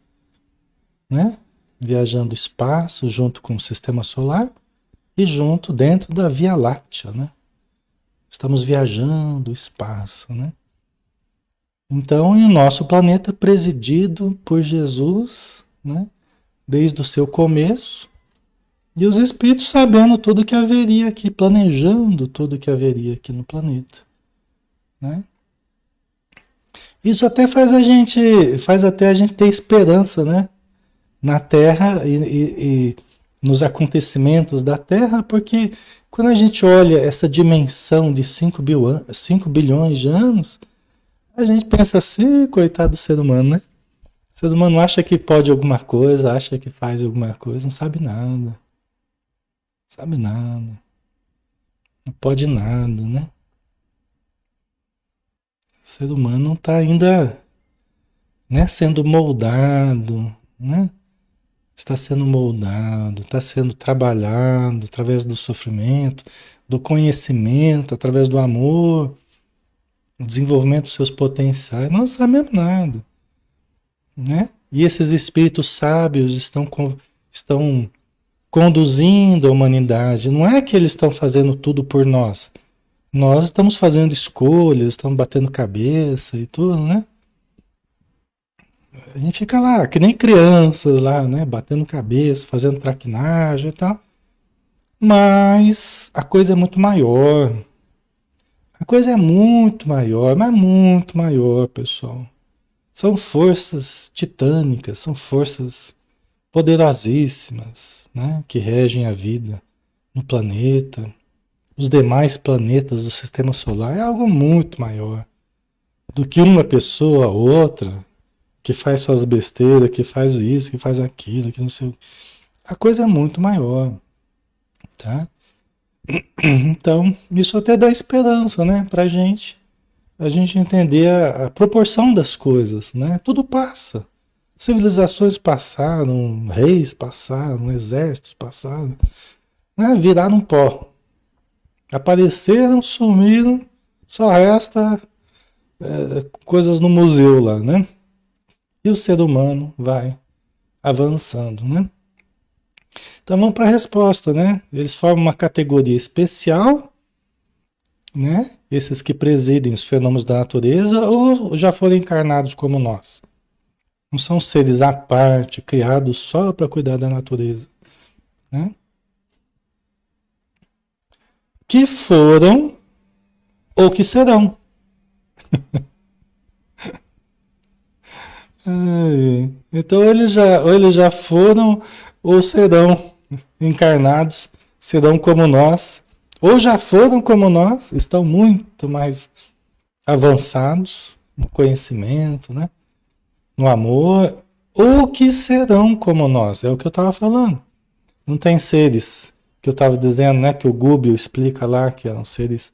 né? Viajando o espaço junto com o sistema solar e junto dentro da Via Láctea, né? Estamos viajando o espaço, né? Então, e o nosso planeta presidido por Jesus, né? Desde o seu começo, e os espíritos sabendo tudo que haveria aqui, planejando tudo que haveria aqui no planeta, né? Isso até faz até a gente ter esperança, né? Na Terra e nos acontecimentos da Terra, porque quando a gente olha essa dimensão de 5 bilhões de anos, a gente pensa assim, coitado do ser humano, né? O ser humano acha que pode alguma coisa, acha que faz alguma coisa, não sabe nada. Sabe nada. Não pode nada, né? O ser humano não está ainda, né, sendo moldado, né? Está sendo moldado, está sendo trabalhado através do sofrimento, do conhecimento, através do amor, o desenvolvimento dos seus potenciais. Não sabemos nada, né? E esses espíritos sábios estão conduzindo a humanidade. Não é que eles estão fazendo tudo por nós. Nós estamos fazendo escolhas, estamos batendo cabeça e tudo, né? A gente fica lá, que nem crianças lá, né? Batendo cabeça, fazendo traquinagem e tal. Mas a coisa é muito maior. A coisa é muito maior, mas muito maior, pessoal. São forças titânicas, são forças poderosíssimas, né? Que regem a vida no planeta. Os demais planetas do sistema solar é algo muito maior do que uma pessoa ou outra que faz suas besteiras, que faz isso, que faz aquilo, que não sei. A coisa é muito maior, tá? Então, isso até dá esperança, né, pra gente. A gente entender a proporção das coisas, né? Tudo passa. Civilizações passaram, reis passaram, exércitos passaram, né? Viraram pó. Apareceram, sumiram, só resta coisas no museu lá, né? E o ser humano vai avançando, né? Então vamos para a resposta, né? Eles formam uma categoria especial, né? Esses que presidem os fenômenos da natureza ou já foram encarnados como nós. Não são seres à parte, criados só para cuidar da natureza, né? Que foram ou que serão. Então ou eles já foram ou serão encarnados, serão como nós, ou já foram como nós, estão muito mais avançados no conhecimento, né? No amor, ou que serão como nós, é o que eu estava falando. Não tem seres que eu estava dizendo, né? Que o Gubbio explica lá que eram seres,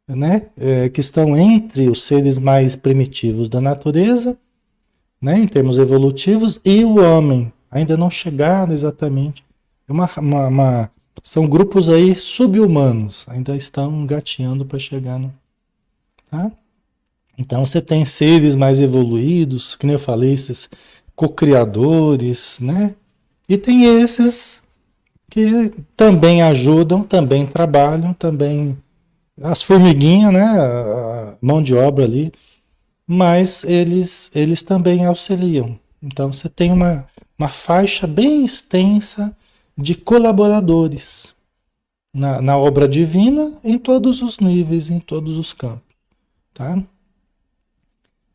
né? Que estão entre os seres mais primitivos da natureza, né? Em termos evolutivos, e o homem. Ainda não chegaram exatamente. São grupos aí sub-humanos, ainda estão engatinhando para chegar no. Tá? Então você tem seres mais evoluídos, que nem eu falei, esses co-criadores, né? E tem esses que também ajudam, também trabalham, também as formiguinhas, né? A mão de obra ali, mas eles também auxiliam. Então você tem uma faixa bem extensa de colaboradores na obra divina em todos os níveis, em todos os campos. Tá?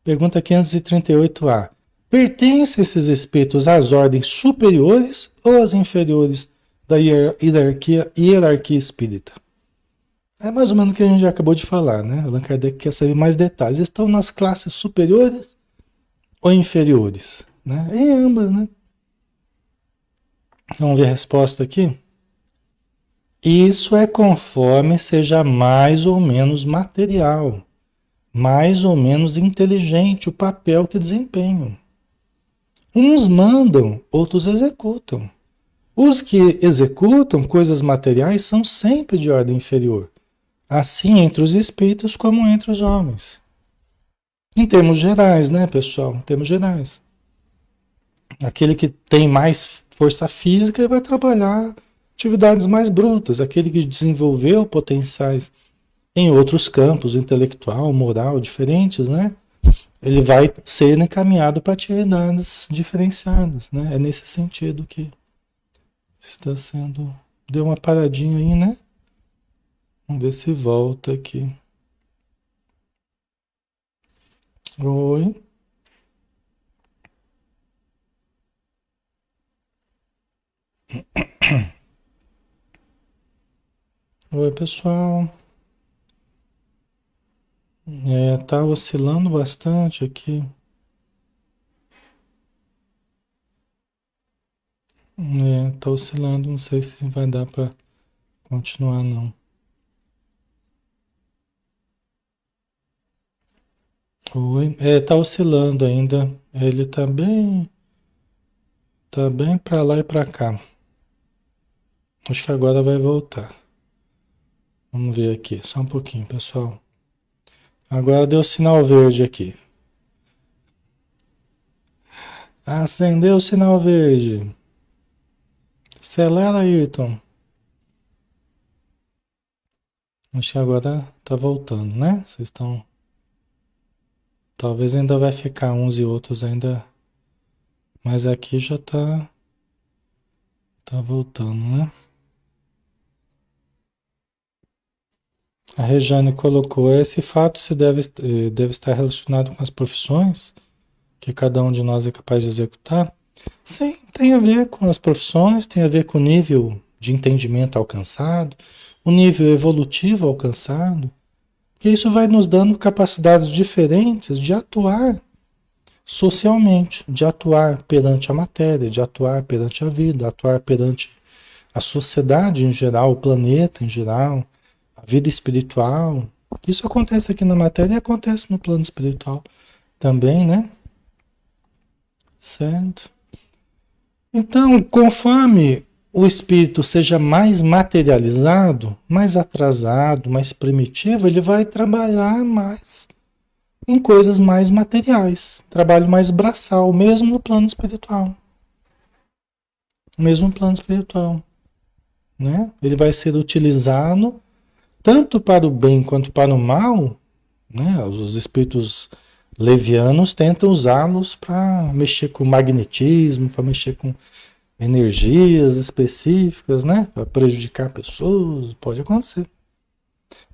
Pergunta 538A. Pertencem esses espíritos às ordens superiores ou às inferiores da hierarquia espírita? É mais ou menos o que a gente já acabou de falar, né? Allan Kardec quer saber mais detalhes. Estão nas classes superiores ou inferiores? Né? Em ambas, né? Vamos ver a resposta aqui? Isso é conforme seja mais ou menos material, mais ou menos inteligente o papel que desempenham. Uns mandam, outros executam. Os que executam coisas materiais são sempre de ordem inferior, assim entre os espíritos como entre os homens. Em termos gerais, né, pessoal? Em termos gerais. Aquele que tem mais força física vai trabalhar atividades mais brutas. Aquele que desenvolveu potenciais em outros campos, intelectual, moral, diferentes, né? Ele vai ser encaminhado para atividades diferenciadas, né? É nesse sentido que está sendo... Deu uma paradinha aí, né? Vamos ver se volta aqui. Oi. Oi, pessoal. Tá oscilando bastante aqui. Tá oscilando, não sei se vai dar para continuar, não. Oi. Tá oscilando ainda. Ele tá bem para lá e para cá. Acho que agora vai voltar. Vamos ver aqui, só um pouquinho, pessoal. Agora deu sinal verde aqui. Acendeu o sinal verde. Acelera, Ayrton. Acho que agora tá voltando, né? Vocês estão... Talvez ainda vai ficar uns e outros ainda... Mas aqui já tá voltando, né? A Rejane colocou, esse fato deve estar relacionado com as profissões que cada um de nós é capaz de executar? Sim, tem a ver com as profissões, tem a ver com o nível de entendimento alcançado, o nível evolutivo alcançado, que isso vai nos dando capacidades diferentes de atuar socialmente, de atuar perante a matéria, de atuar perante a vida, atuar perante a sociedade em geral, o planeta em geral, a vida espiritual. Isso acontece aqui na matéria e acontece no plano espiritual também, né? Certo? Então, conforme o espírito seja mais materializado, mais atrasado, mais primitivo, ele vai trabalhar mais em coisas mais materiais, trabalho mais braçal, mesmo no plano espiritual. Mesmo no plano espiritual, né? Ele vai ser utilizado tanto para o bem quanto para o mal, né? Os espíritos levianos tentam usá-los para mexer com magnetismo, para mexer com energias específicas, né? Para prejudicar pessoas, pode acontecer.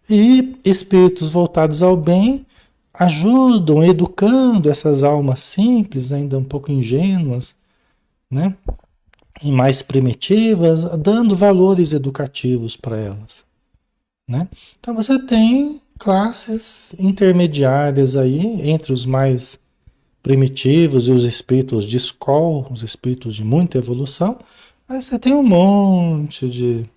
E espíritos voltados ao bem ajudam, educando essas almas simples, ainda um pouco ingênuas, né? E mais primitivas, dando valores educativos para elas, né? Então você tem classes intermediárias aí entre os mais primitivos e os espíritos de escola, os espíritos de muita evolução. Aí você tem um monte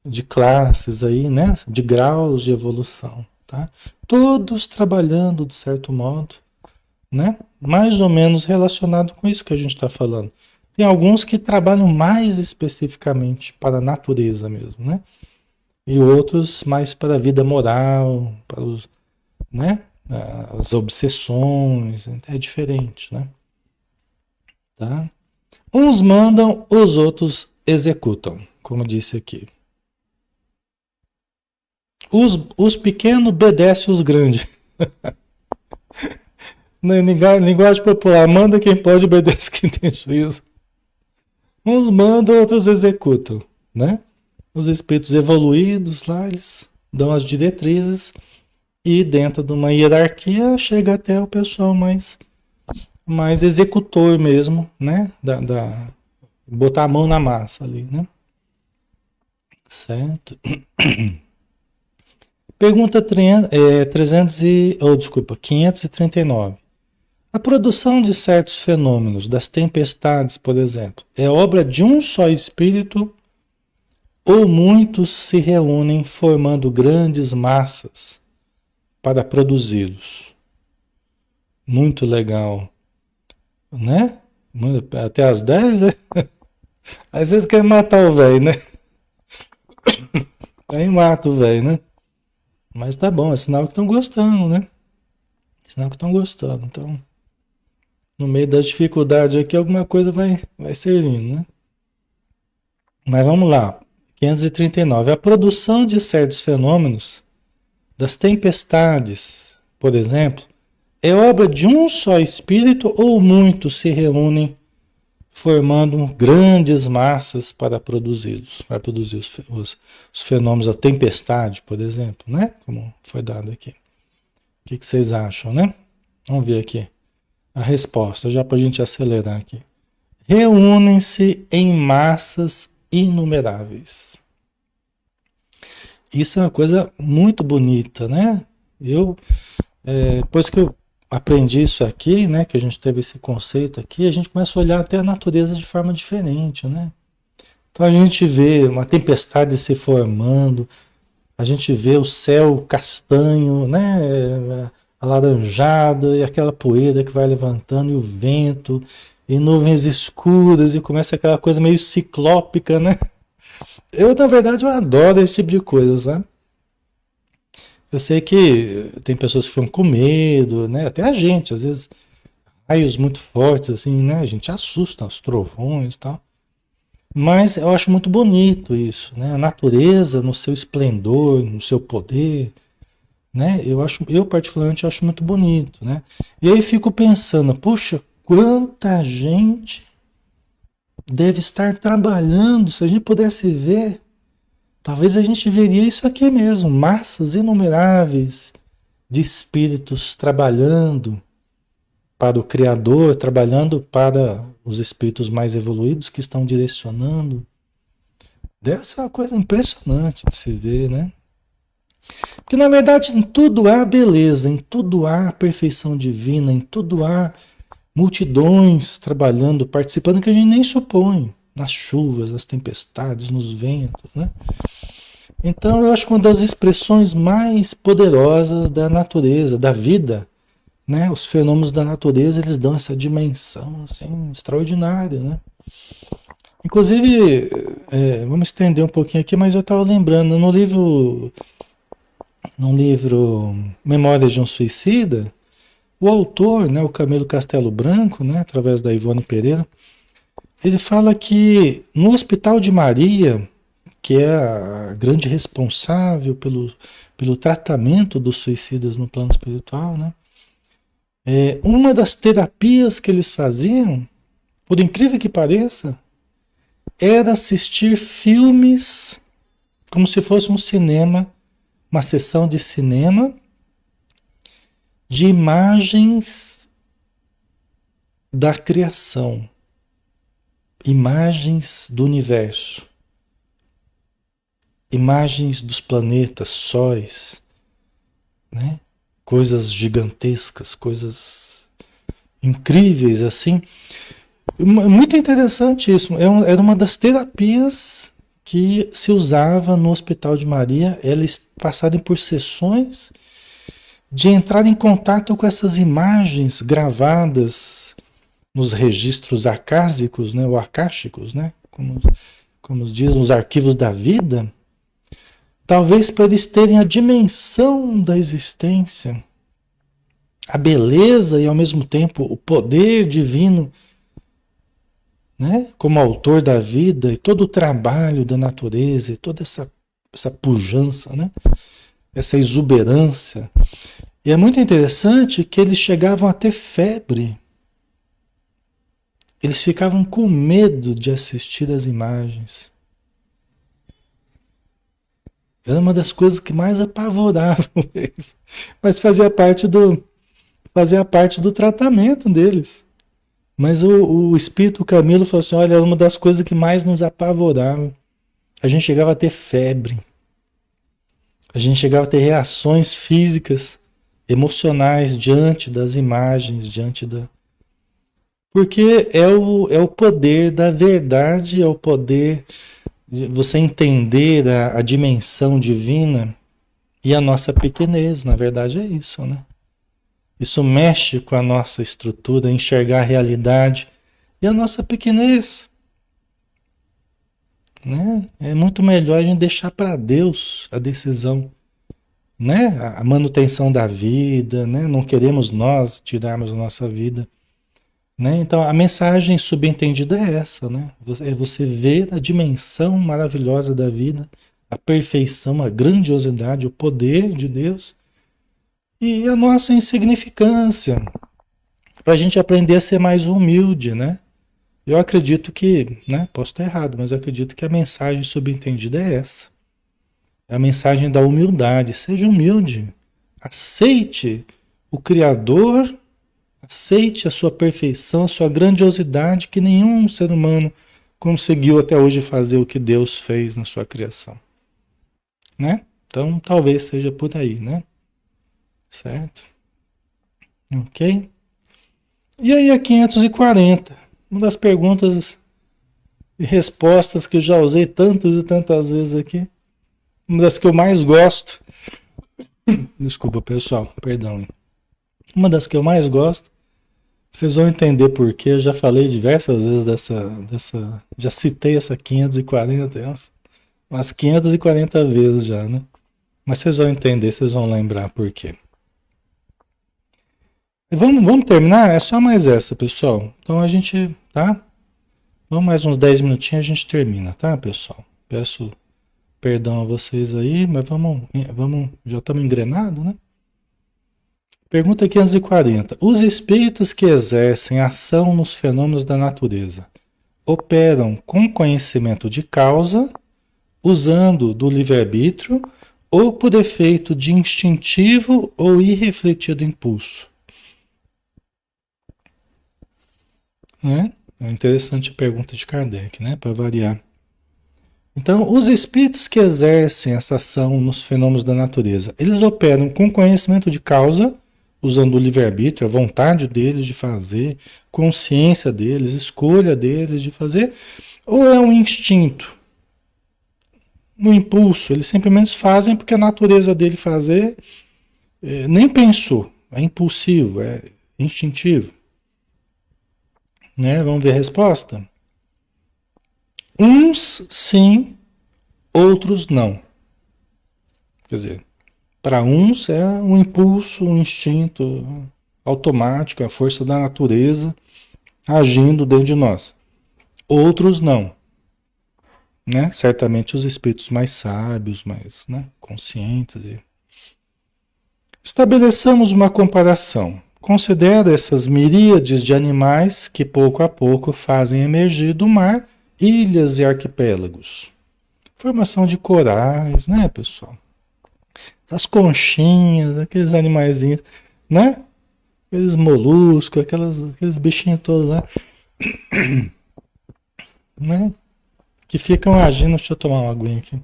de classes aí, né? De graus de evolução, tá? Todos trabalhando de certo modo, né? Mais ou menos relacionado com isso que a gente está falando. Tem alguns que trabalham mais especificamente para a natureza mesmo, né? E outros mais para a vida moral, para os, né? As obsessões, é diferente, né? Tá? Uns mandam, os outros executam, como disse aqui. Os pequenos obedecem os grandes. Na linguagem popular, manda quem pode, obedece quem tem juízo. Uns mandam, outros executam, né? Os espíritos evoluídos lá, eles dão as diretrizes e dentro de uma hierarquia chega até o pessoal mais executor mesmo, né? Botar a mão na massa ali, né? Certo? Pergunta 539. A produção de certos fenômenos, das tempestades, por exemplo, é obra de um só espírito ou muitos se reúnem formando grandes massas para produzi-los? Muito legal, né? Até as 10, né? Às vezes quer matar o velho, né? Aí mata o velho, né? Mas tá bom, é sinal que estão gostando, né? É sinal que estão gostando. Então, no meio das dificuldades aqui, alguma coisa vai servindo, né? Mas vamos lá. 539. A produção de certos fenômenos, das tempestades, por exemplo, é obra de um só espírito ou muitos se reúnem formando grandes massas para produzi-los, para produzir os fenômenos da tempestade, por exemplo, né? Como foi dado aqui. O que vocês acham, né? Vamos ver aqui a resposta, já para a gente acelerar aqui. Reúnem-se em massas inumeráveis. Isso é uma coisa muito bonita, né? Depois que eu aprendi isso aqui, né, que a gente teve esse conceito aqui, a gente começa a olhar até a natureza de forma diferente, né? Então a gente vê uma tempestade se formando, a gente vê o céu castanho, né, alaranjado, e aquela poeira que vai levantando, e o vento, e nuvens escuras, e começa aquela coisa meio ciclópica, né? Na verdade, eu adoro esse tipo de coisa, sabe? Eu sei que tem pessoas que ficam com medo, né? Até a gente, às vezes, raios muito fortes, assim, né? A gente assusta, os trovões e tal. Mas eu acho muito bonito isso, né? A natureza no seu esplendor, no seu poder, né? Eu particularmente acho muito bonito, né? E aí fico pensando, puxa, quanta gente deve estar trabalhando, se a gente pudesse ver, talvez a gente veria isso aqui mesmo, massas inumeráveis de espíritos trabalhando para o Criador, trabalhando para os espíritos mais evoluídos que estão direcionando. Deve ser uma coisa impressionante de se ver, né? Porque na verdade em tudo há beleza, em tudo há perfeição divina, em tudo há multidões trabalhando, participando que a gente nem supõe. Nas chuvas, nas tempestades, nos ventos, né? Então eu acho que uma das expressões mais poderosas da natureza, da vida, né? Os fenômenos da natureza, eles dão essa dimensão assim extraordinária, né? Inclusive, vamos estender um pouquinho aqui, mas eu estava lembrando, no livro Memórias de um Suicida, o autor, né, o Camilo Castelo Branco, né, através da Ivone Pereira, ele fala que no Hospital de Maria, que é a grande responsável pelo tratamento dos suicidas no plano espiritual, né, uma das terapias que eles faziam, por incrível que pareça, era assistir filmes como se fosse um cinema, uma sessão de cinema de imagens da criação, imagens do universo, imagens dos planetas, sóis, né? Coisas gigantescas, coisas incríveis assim. Muito interessante isso. Era uma das terapias que se usava no Hospital de Maria. Eles passarem por sessões de entrar em contato com essas imagens gravadas nos registros acásicos, né, ou acásticos, né, como dizem os arquivos da vida, talvez para eles terem a dimensão da existência, a beleza e ao mesmo tempo o poder divino, né, como autor da vida e todo o trabalho da natureza e toda essa pujança, né, essa exuberância. E é muito interessante que eles chegavam a ter febre. Eles ficavam com medo de assistir as imagens. Era uma das coisas que mais apavoravam eles. Mas fazia parte do tratamento deles. Mas o espírito Camilo falou assim, olha, era uma das coisas que mais nos apavoravam. A gente chegava a ter febre. A gente chegava a ter reações físicas, emocionais diante das imagens, Porque é o poder da verdade, é o poder de você entender a dimensão divina e a nossa pequenez, na verdade é isso, né? Isso mexe com a nossa estrutura, enxergar a realidade e a nossa pequenez, né? É muito melhor a gente deixar para Deus a decisão, né? A manutenção da vida, né? Não queremos nós tirarmos a nossa vida, né? Então a mensagem subentendida é essa, né? É você ver a dimensão maravilhosa da vida, a perfeição, a grandiosidade, o poder de Deus e a nossa insignificância, para a gente aprender a ser mais humilde, né? Eu acredito que, né? Posso estar errado, mas eu acredito que a mensagem subentendida é essa. É a mensagem da humildade. Seja humilde. Aceite o Criador. Aceite a sua perfeição, a sua grandiosidade, que nenhum ser humano conseguiu até hoje fazer o que Deus fez na sua criação, né? Então, talvez seja por aí, né? Certo? Ok? E aí a 540, uma das perguntas e respostas que eu já usei tantas e tantas vezes aqui, uma das que eu mais gosto, desculpa pessoal, perdão, hein? Uma das que eu mais gosto. Vocês vão entender por quê. Eu já falei diversas vezes já citei essa 540, umas 540 vezes já, né? Mas vocês vão entender, vocês vão lembrar por quê. E vamos terminar? É só mais essa, pessoal. Então a gente, tá? Vamos mais uns 10 minutinhos, a gente termina, tá, pessoal? Peço perdão a vocês aí, mas vamos, já estamos engrenados, né? Pergunta 540. Os espíritos que exercem ação nos fenômenos da natureza operam com conhecimento de causa, usando do livre-arbítrio ou por efeito de instintivo ou irrefletido impulso? Né? É uma interessante pergunta de Kardec, né? Para variar. Então, os espíritos que exercem essa ação nos fenômenos da natureza, eles operam com conhecimento de causa, usando o livre-arbítrio, a vontade deles de fazer, consciência deles, escolha deles de fazer, ou é um instinto, um impulso, eles simplesmente fazem porque a natureza dele fazer nem pensou, é impulsivo, é instintivo. Né? Vamos ver a resposta? Uns sim, outros não. Quer dizer, para uns é um impulso, um instinto automático, a força da natureza agindo dentro de nós. Outros não, né? Certamente os espíritos mais sábios, mais, né, conscientes. Estabeleçamos uma comparação. Considera essas miríades de animais que pouco a pouco fazem emergir do mar ilhas e arquipélagos. Formação de corais, né, pessoal? As conchinhas, aqueles animaizinhos, né? Aqueles moluscos, aqueles bichinhos todos lá, né? Que ficam agindo. Deixa eu tomar uma aguinha aqui.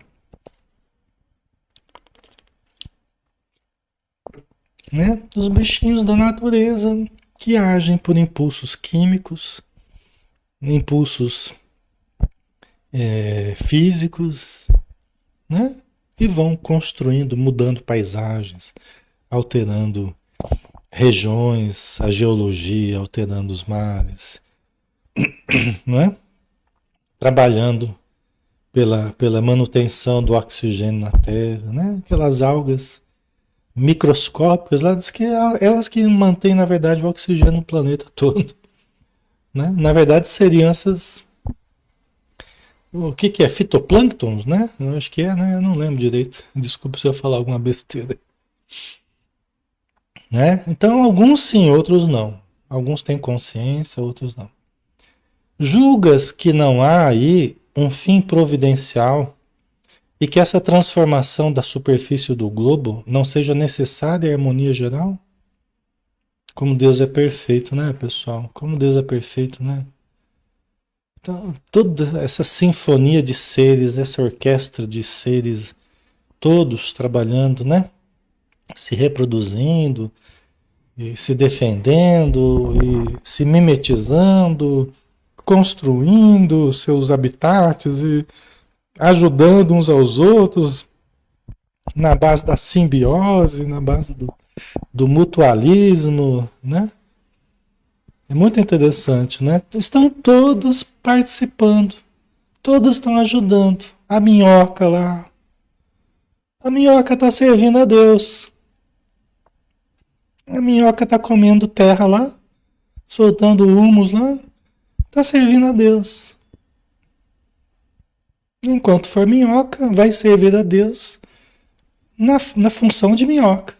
Né? Os bichinhos da natureza que agem por impulsos químicos, impulsos físicos, né? E vão construindo, mudando paisagens, alterando regiões, a geologia, alterando os mares, não é? Trabalhando pela manutenção do oxigênio na Terra, né? Aquelas algas microscópicas, lá diz que elas que mantêm, na verdade, o oxigênio no planeta todo, né? Na verdade, seriam essas... O que é? Fitoplânctons, né? Eu acho que é, né? Eu não lembro direito. Desculpa se eu falar alguma besteira. Né? Então, alguns sim, outros não. Alguns têm consciência, outros não. Julgas que não há aí um fim providencial e que essa transformação da superfície do globo não seja necessária à harmonia geral? Como Deus é perfeito, né, pessoal? Como Deus é perfeito, né? Então, toda essa sinfonia de seres, essa orquestra de seres, todos trabalhando, né? Se reproduzindo, e se defendendo, e se mimetizando, construindo seus habitats e ajudando uns aos outros na base da simbiose, na base do mutualismo, né? É muito interessante, né? Estão todos participando, todos estão ajudando. A minhoca lá, a minhoca está servindo a Deus. A minhoca está comendo terra lá, soltando humus lá, está servindo a Deus. Enquanto for minhoca, vai servir a Deus na função de minhoca.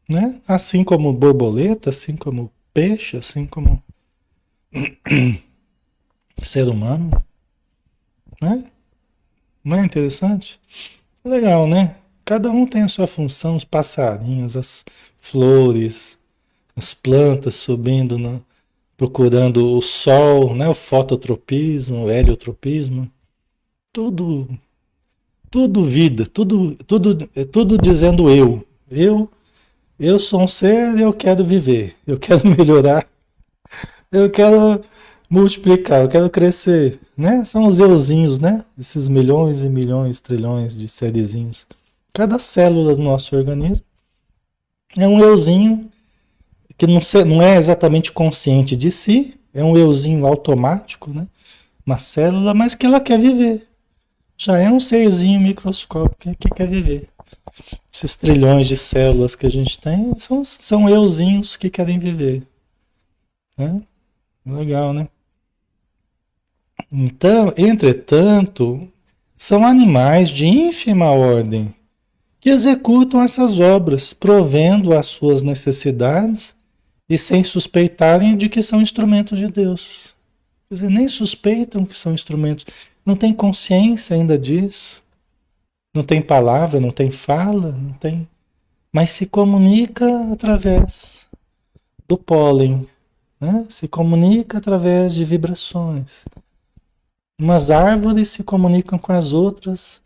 Né? Assim como borboleta, assim como peixe, assim como ser humano. Né? Não é interessante? Legal, né? Cada um tem a sua função, os passarinhos, as flores, as plantas subindo, procurando o sol, né? O fototropismo, o heliotropismo. Tudo, tudo vida, tudo dizendo eu. Eu sou um ser, eu quero viver, eu quero melhorar, eu quero multiplicar, eu quero crescer, né? São os euzinhos, né? Esses milhões e milhões, trilhões de serizinhos. Cada célula do nosso organismo é um euzinho que não é exatamente consciente de si, é um euzinho automático, né? Uma célula, mas que ela quer viver. Já é um serzinho microscópico que quer viver. Esses trilhões de células que a gente tem são euzinhos que querem viver. Né? Legal, né? Então, entretanto, são animais de ínfima ordem que executam essas obras, provendo as suas necessidades e sem suspeitarem de que são instrumentos de Deus. Quer dizer, nem suspeitam que são instrumentos, não tem consciência ainda disso, não tem palavra, não tem fala, não tem, mas se comunica através do pólen, né? Se comunica através de vibrações. Umas árvores se comunicam com as outras,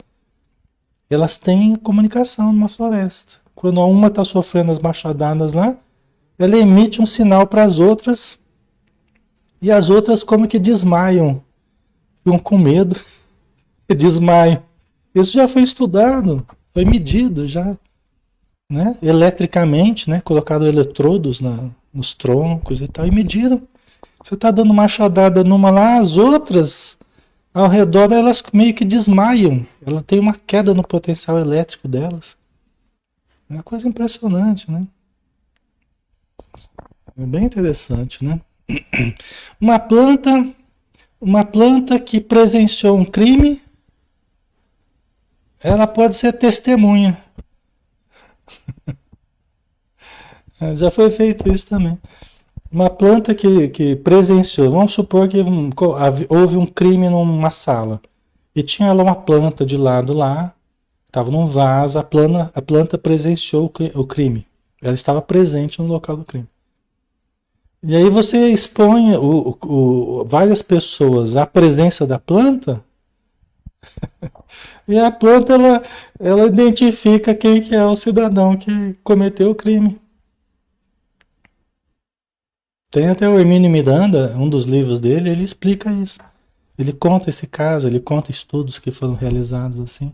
elas têm comunicação numa floresta. Quando uma está sofrendo as machadadas lá, ela emite um sinal para as outras e as outras como que desmaiam, ficam com medo e desmaiam. Isso já foi estudado, foi medido já, né? Eletricamente, né? Colocado eletrodos nos troncos e tal, e mediram. Você está dando machadada numa lá, as outras ao redor elas meio que desmaiam. Ela tem uma queda no potencial elétrico delas. É uma coisa impressionante, né? É bem interessante, né? Uma planta, uma planta que presenciou um crime, ela pode ser testemunha. Já foi feito isso também. Uma planta que presenciou, vamos supor que houve um crime numa sala e tinha lá uma planta de lado lá, estava num vaso, a planta presenciou o crime. Ela estava presente no local do crime. E aí você expõe várias pessoas à presença da planta e a planta ela identifica quem que é o cidadão que cometeu o crime. Tem até o Hermínio Miranda, um dos livros dele, ele explica isso. Ele conta esse caso, ele conta estudos que foram realizados assim.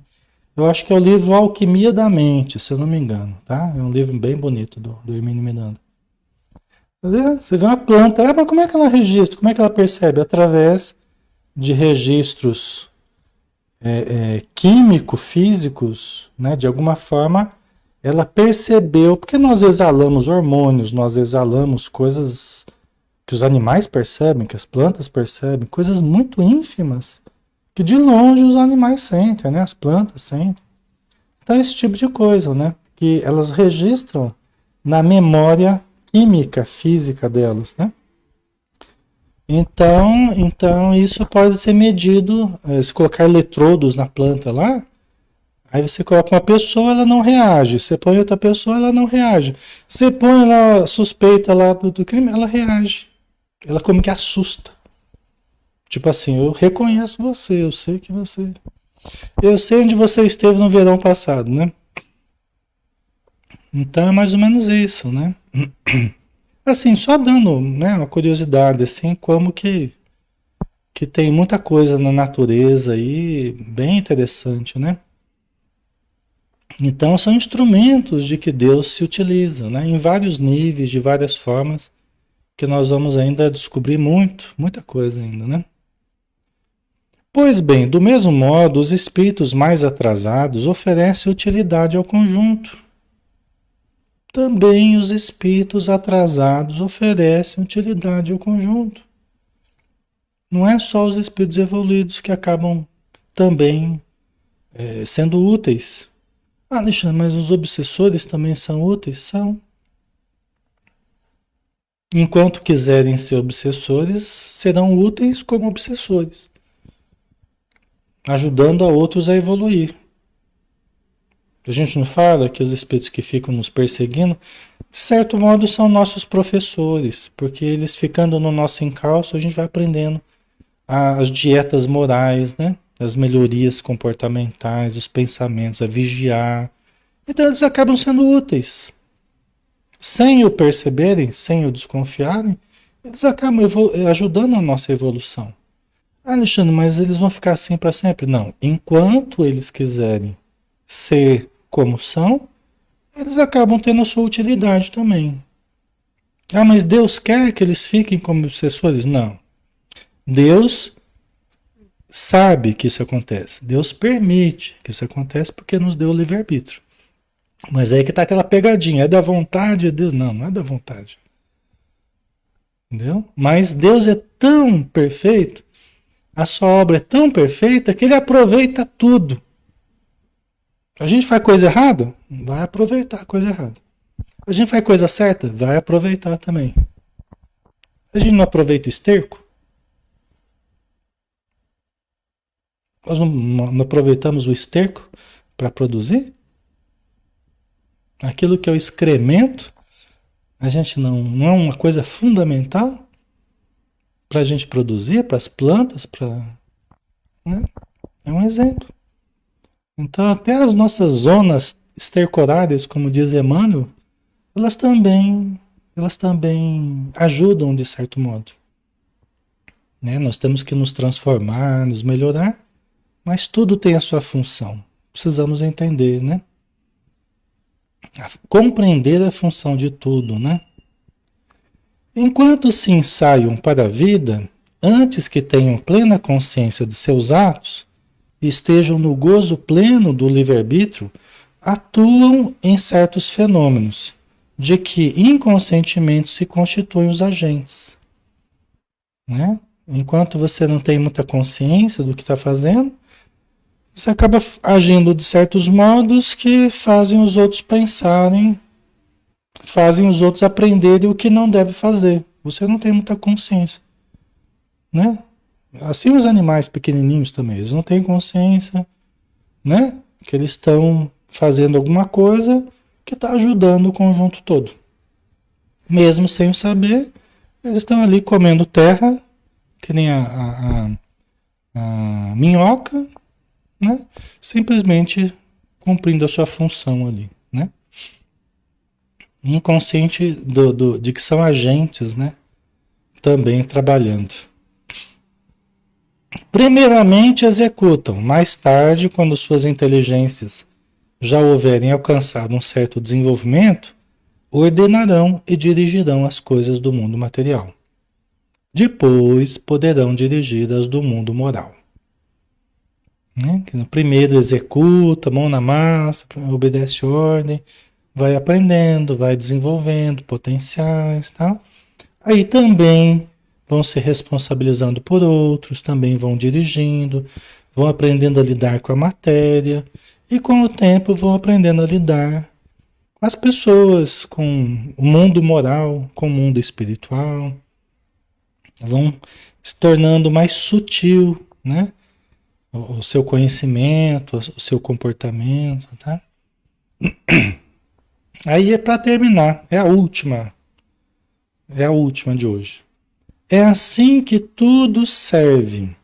Eu acho que é o livro Alquimia da Mente, se eu não me engano, tá? É um livro bem bonito do Hermínio Miranda. Você vê uma planta, mas como é que ela registra? Como é que ela percebe? Através de registros químico-físicos, né? De alguma forma, ela percebeu, porque nós exalamos hormônios, nós exalamos coisas que os animais percebem, que as plantas percebem, coisas muito ínfimas, que de longe os animais sentem, né? As plantas sentem. Então, esse tipo de coisa, né? Que elas registram na memória química, física delas, né? Então isso pode ser medido, se colocar eletrodos na planta lá, aí você coloca uma pessoa, ela não reage, você põe outra pessoa, ela não reage. Você põe lá, suspeita lá do crime, ela reage. Ela como que assusta. Tipo assim, eu reconheço você, eu sei que você... Eu sei onde você esteve no verão passado, né? Então é mais ou menos isso, né? Assim, só dando, né, uma curiosidade, assim, como que tem muita coisa na natureza aí, bem interessante, né? Então são instrumentos de que Deus se utiliza, né? Em vários níveis, de várias formas, que nós vamos ainda descobrir muita coisa ainda, né? Pois bem, do mesmo modo, os espíritos mais atrasados oferecem utilidade ao conjunto. Também os espíritos atrasados oferecem utilidade ao conjunto. Não é só os espíritos evoluídos que acabam também sendo úteis. Ah, Alexandre, mas os obsessores também são úteis? São. Enquanto quiserem ser obsessores, serão úteis como obsessores, ajudando a outros a evoluir. A gente não fala que os espíritos que ficam nos perseguindo, de certo modo, são nossos professores, porque eles ficando no nosso encalço, a gente vai aprendendo as dietas morais, né? As melhorias comportamentais, os pensamentos, a vigiar. Então eles acabam sendo úteis. Sem o perceberem, sem o desconfiarem, eles acabam ajudando a nossa evolução. Ah, Alexandre, mas eles vão ficar assim para sempre? Não. Enquanto eles quiserem ser como são, eles acabam tendo a sua utilidade também. Ah, mas Deus quer que eles fiquem como obsessores? Não. Deus sabe que isso acontece. Deus permite que isso aconteça porque nos deu o livre-arbítrio. Mas aí que tá aquela pegadinha. É da vontade de Deus? Não, não é da vontade. Entendeu? Mas Deus é tão perfeito, a sua obra é tão perfeita que ele aproveita tudo. A gente faz coisa errada? Vai aproveitar a coisa errada. A gente faz coisa certa? Vai aproveitar também. A gente não aproveita o esterco? Nós não aproveitamos o esterco para produzir? Aquilo que é o excremento, a gente não é uma coisa fundamental para a gente produzir, para as plantas, né? É um exemplo. Então, até as nossas zonas estercorárias, como diz Emmanuel, elas também ajudam de certo modo. Né? Nós temos que nos transformar, nos melhorar, mas tudo tem a sua função. Precisamos entender, né? Compreender a função de tudo, né? Enquanto se ensaiam para a vida, antes que tenham plena consciência de seus atos e estejam no gozo pleno do livre-arbítrio, atuam em certos fenômenos, de que inconscientemente se constituem os agentes. Né? Enquanto você não tem muita consciência do que está fazendo, você acaba agindo de certos modos que fazem os outros pensarem, fazem os outros aprenderem o que não deve fazer. Você não tem muita consciência. Né? Assim os animais pequenininhos também, eles não têm consciência, né? Que eles estão fazendo alguma coisa que está ajudando o conjunto todo. Mesmo sem o saber, eles estão ali comendo terra, que nem a minhoca, né? Simplesmente cumprindo a sua função ali, né? Inconsciente de que são agentes, né? Também trabalhando. Primeiramente executam, mais tarde, quando suas inteligências já houverem alcançado um certo desenvolvimento, ordenarão e dirigirão as coisas do mundo material. Depois poderão dirigir as do mundo moral. Né? Primeiro executa, mão na massa, obedece ordem, vai aprendendo, vai desenvolvendo potenciais, tal. Aí também vão se responsabilizando por outros, também vão dirigindo, vão aprendendo a lidar com a matéria e com o tempo vão aprendendo a lidar com as pessoas, com o mundo moral, com o mundo espiritual. Vão se tornando mais sutil, né? O seu conhecimento, o seu comportamento, tá? Aí é para terminar, é a última de hoje. É assim que tudo serve,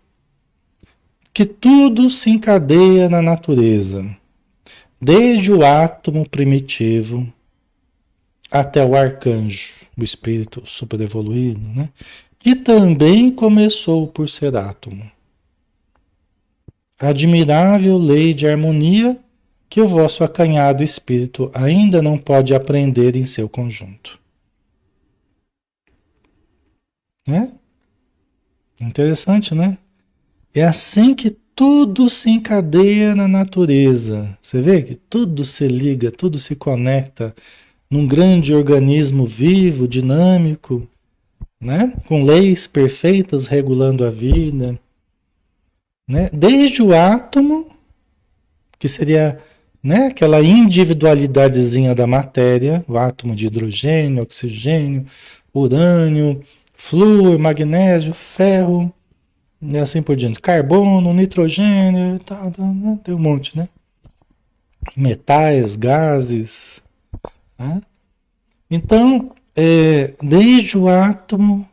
que tudo se encadeia na natureza, desde o átomo primitivo até o arcanjo, o espírito superevoluído, né? Que também começou por ser átomo. Admirável lei de harmonia que o vosso acanhado espírito ainda não pode aprender em seu conjunto. Né? Interessante, né? É assim que tudo se encadeia na natureza. Você vê que tudo se liga, tudo se conecta num grande organismo vivo, dinâmico, né? Com leis perfeitas regulando a vida. Né? Desde o átomo, que seria, né, aquela individualidadezinha da matéria, o átomo de hidrogênio, oxigênio, urânio, flúor, magnésio, ferro, e assim por diante. Carbono, nitrogênio e tal, né? Tem um monte, né? Metais, gases. Né? Então, desde o átomo,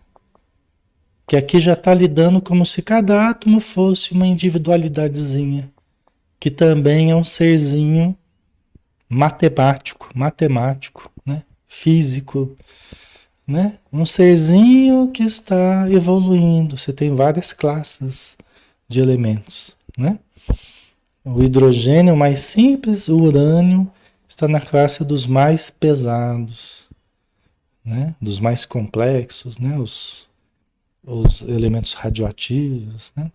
que aqui já está lidando como se cada átomo fosse uma individualidadezinha, que também é um serzinho matemático, né? Físico, né? Um serzinho que está evoluindo. Você tem várias classes de elementos, né? O hidrogênio mais simples, o urânio está na classe dos mais pesados, né? Dos mais complexos, né? Os elementos radioativos, né?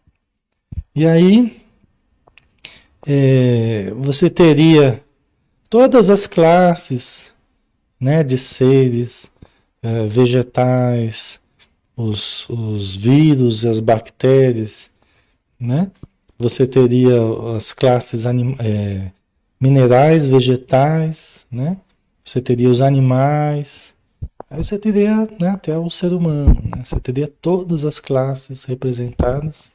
E aí você teria todas as classes, né, de seres vegetais, os vírus, as bactérias, né? Você teria as classes minerais, vegetais, né? Você teria os animais, aí você teria, né, até o ser humano, né? Você teria todas as classes representadas,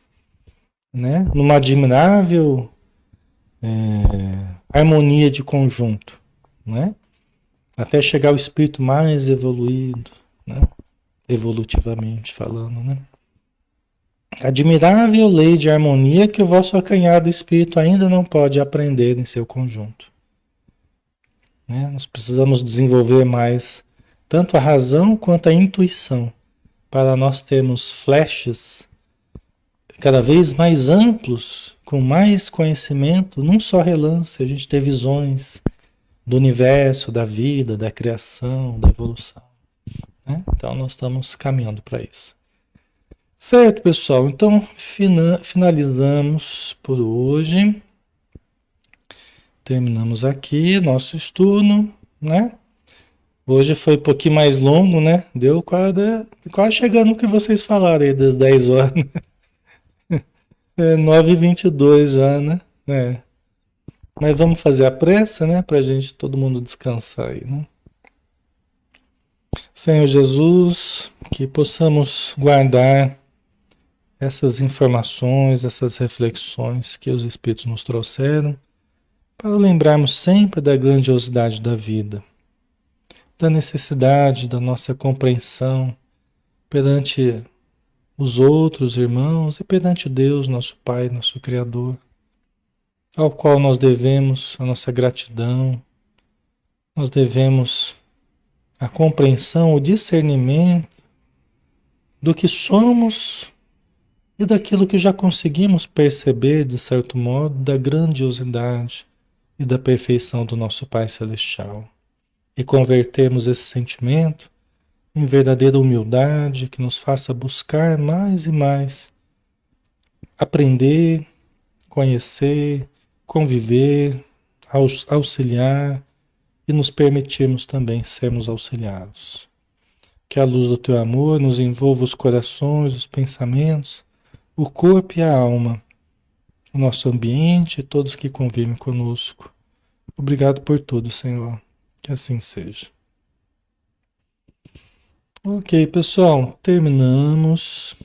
né? Numa admirável harmonia de conjunto, né? Até chegar ao espírito mais evoluído, né? Evolutivamente falando, né? Admirável lei de harmonia que o vosso acanhado espírito ainda não pode aprender em seu conjunto. Né? Nós precisamos desenvolver mais tanto a razão quanto a intuição para nós termos flashes cada vez mais amplos, com mais conhecimento, num só relance, a gente ter visões do universo, da vida, da criação, da evolução. Né? Então nós estamos caminhando para isso. Certo, pessoal. Então, finalizamos por hoje. Terminamos aqui nosso estudo, né? Hoje foi um pouquinho mais longo, né? Deu quase chegando no que vocês falaram aí das 10 horas. É 9h22 já, né? É. Mas vamos fazer a pressa, né? Pra gente, todo mundo descansar aí, né? Senhor Jesus, que possamos guardar essas informações, essas reflexões que os Espíritos nos trouxeram, para lembrarmos sempre da grandiosidade da vida, da necessidade da nossa compreensão perante os outros irmãos e perante Deus, nosso Pai, nosso Criador, ao qual nós devemos a nossa gratidão, nós devemos a compreensão, o discernimento do que somos e daquilo que já conseguimos perceber, de certo modo, da grandiosidade e da perfeição do nosso Pai Celestial. E convertermos esse sentimento em verdadeira humildade que nos faça buscar mais e mais aprender, conhecer, conviver, auxiliar e nos permitirmos também sermos auxiliados. Que a luz do teu amor nos envolva os corações, os pensamentos, o corpo e a alma, o nosso ambiente e todos que convivem conosco. Obrigado por tudo, Senhor. Que assim seja. Ok, pessoal, terminamos.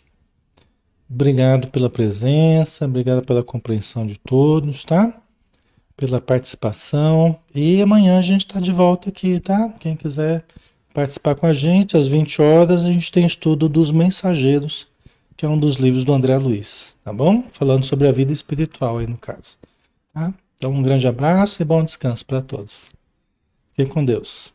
Obrigado pela presença, obrigado pela compreensão de todos, tá? Pela participação. E amanhã a gente está de volta aqui, tá? Quem quiser participar com a gente, às 20 horas, a gente tem estudo dos Mensageiros, que é um dos livros do André Luiz, tá bom? Falando sobre a vida espiritual aí no caso, tá? Então um grande abraço e bom descanso para todos. Fiquem com Deus.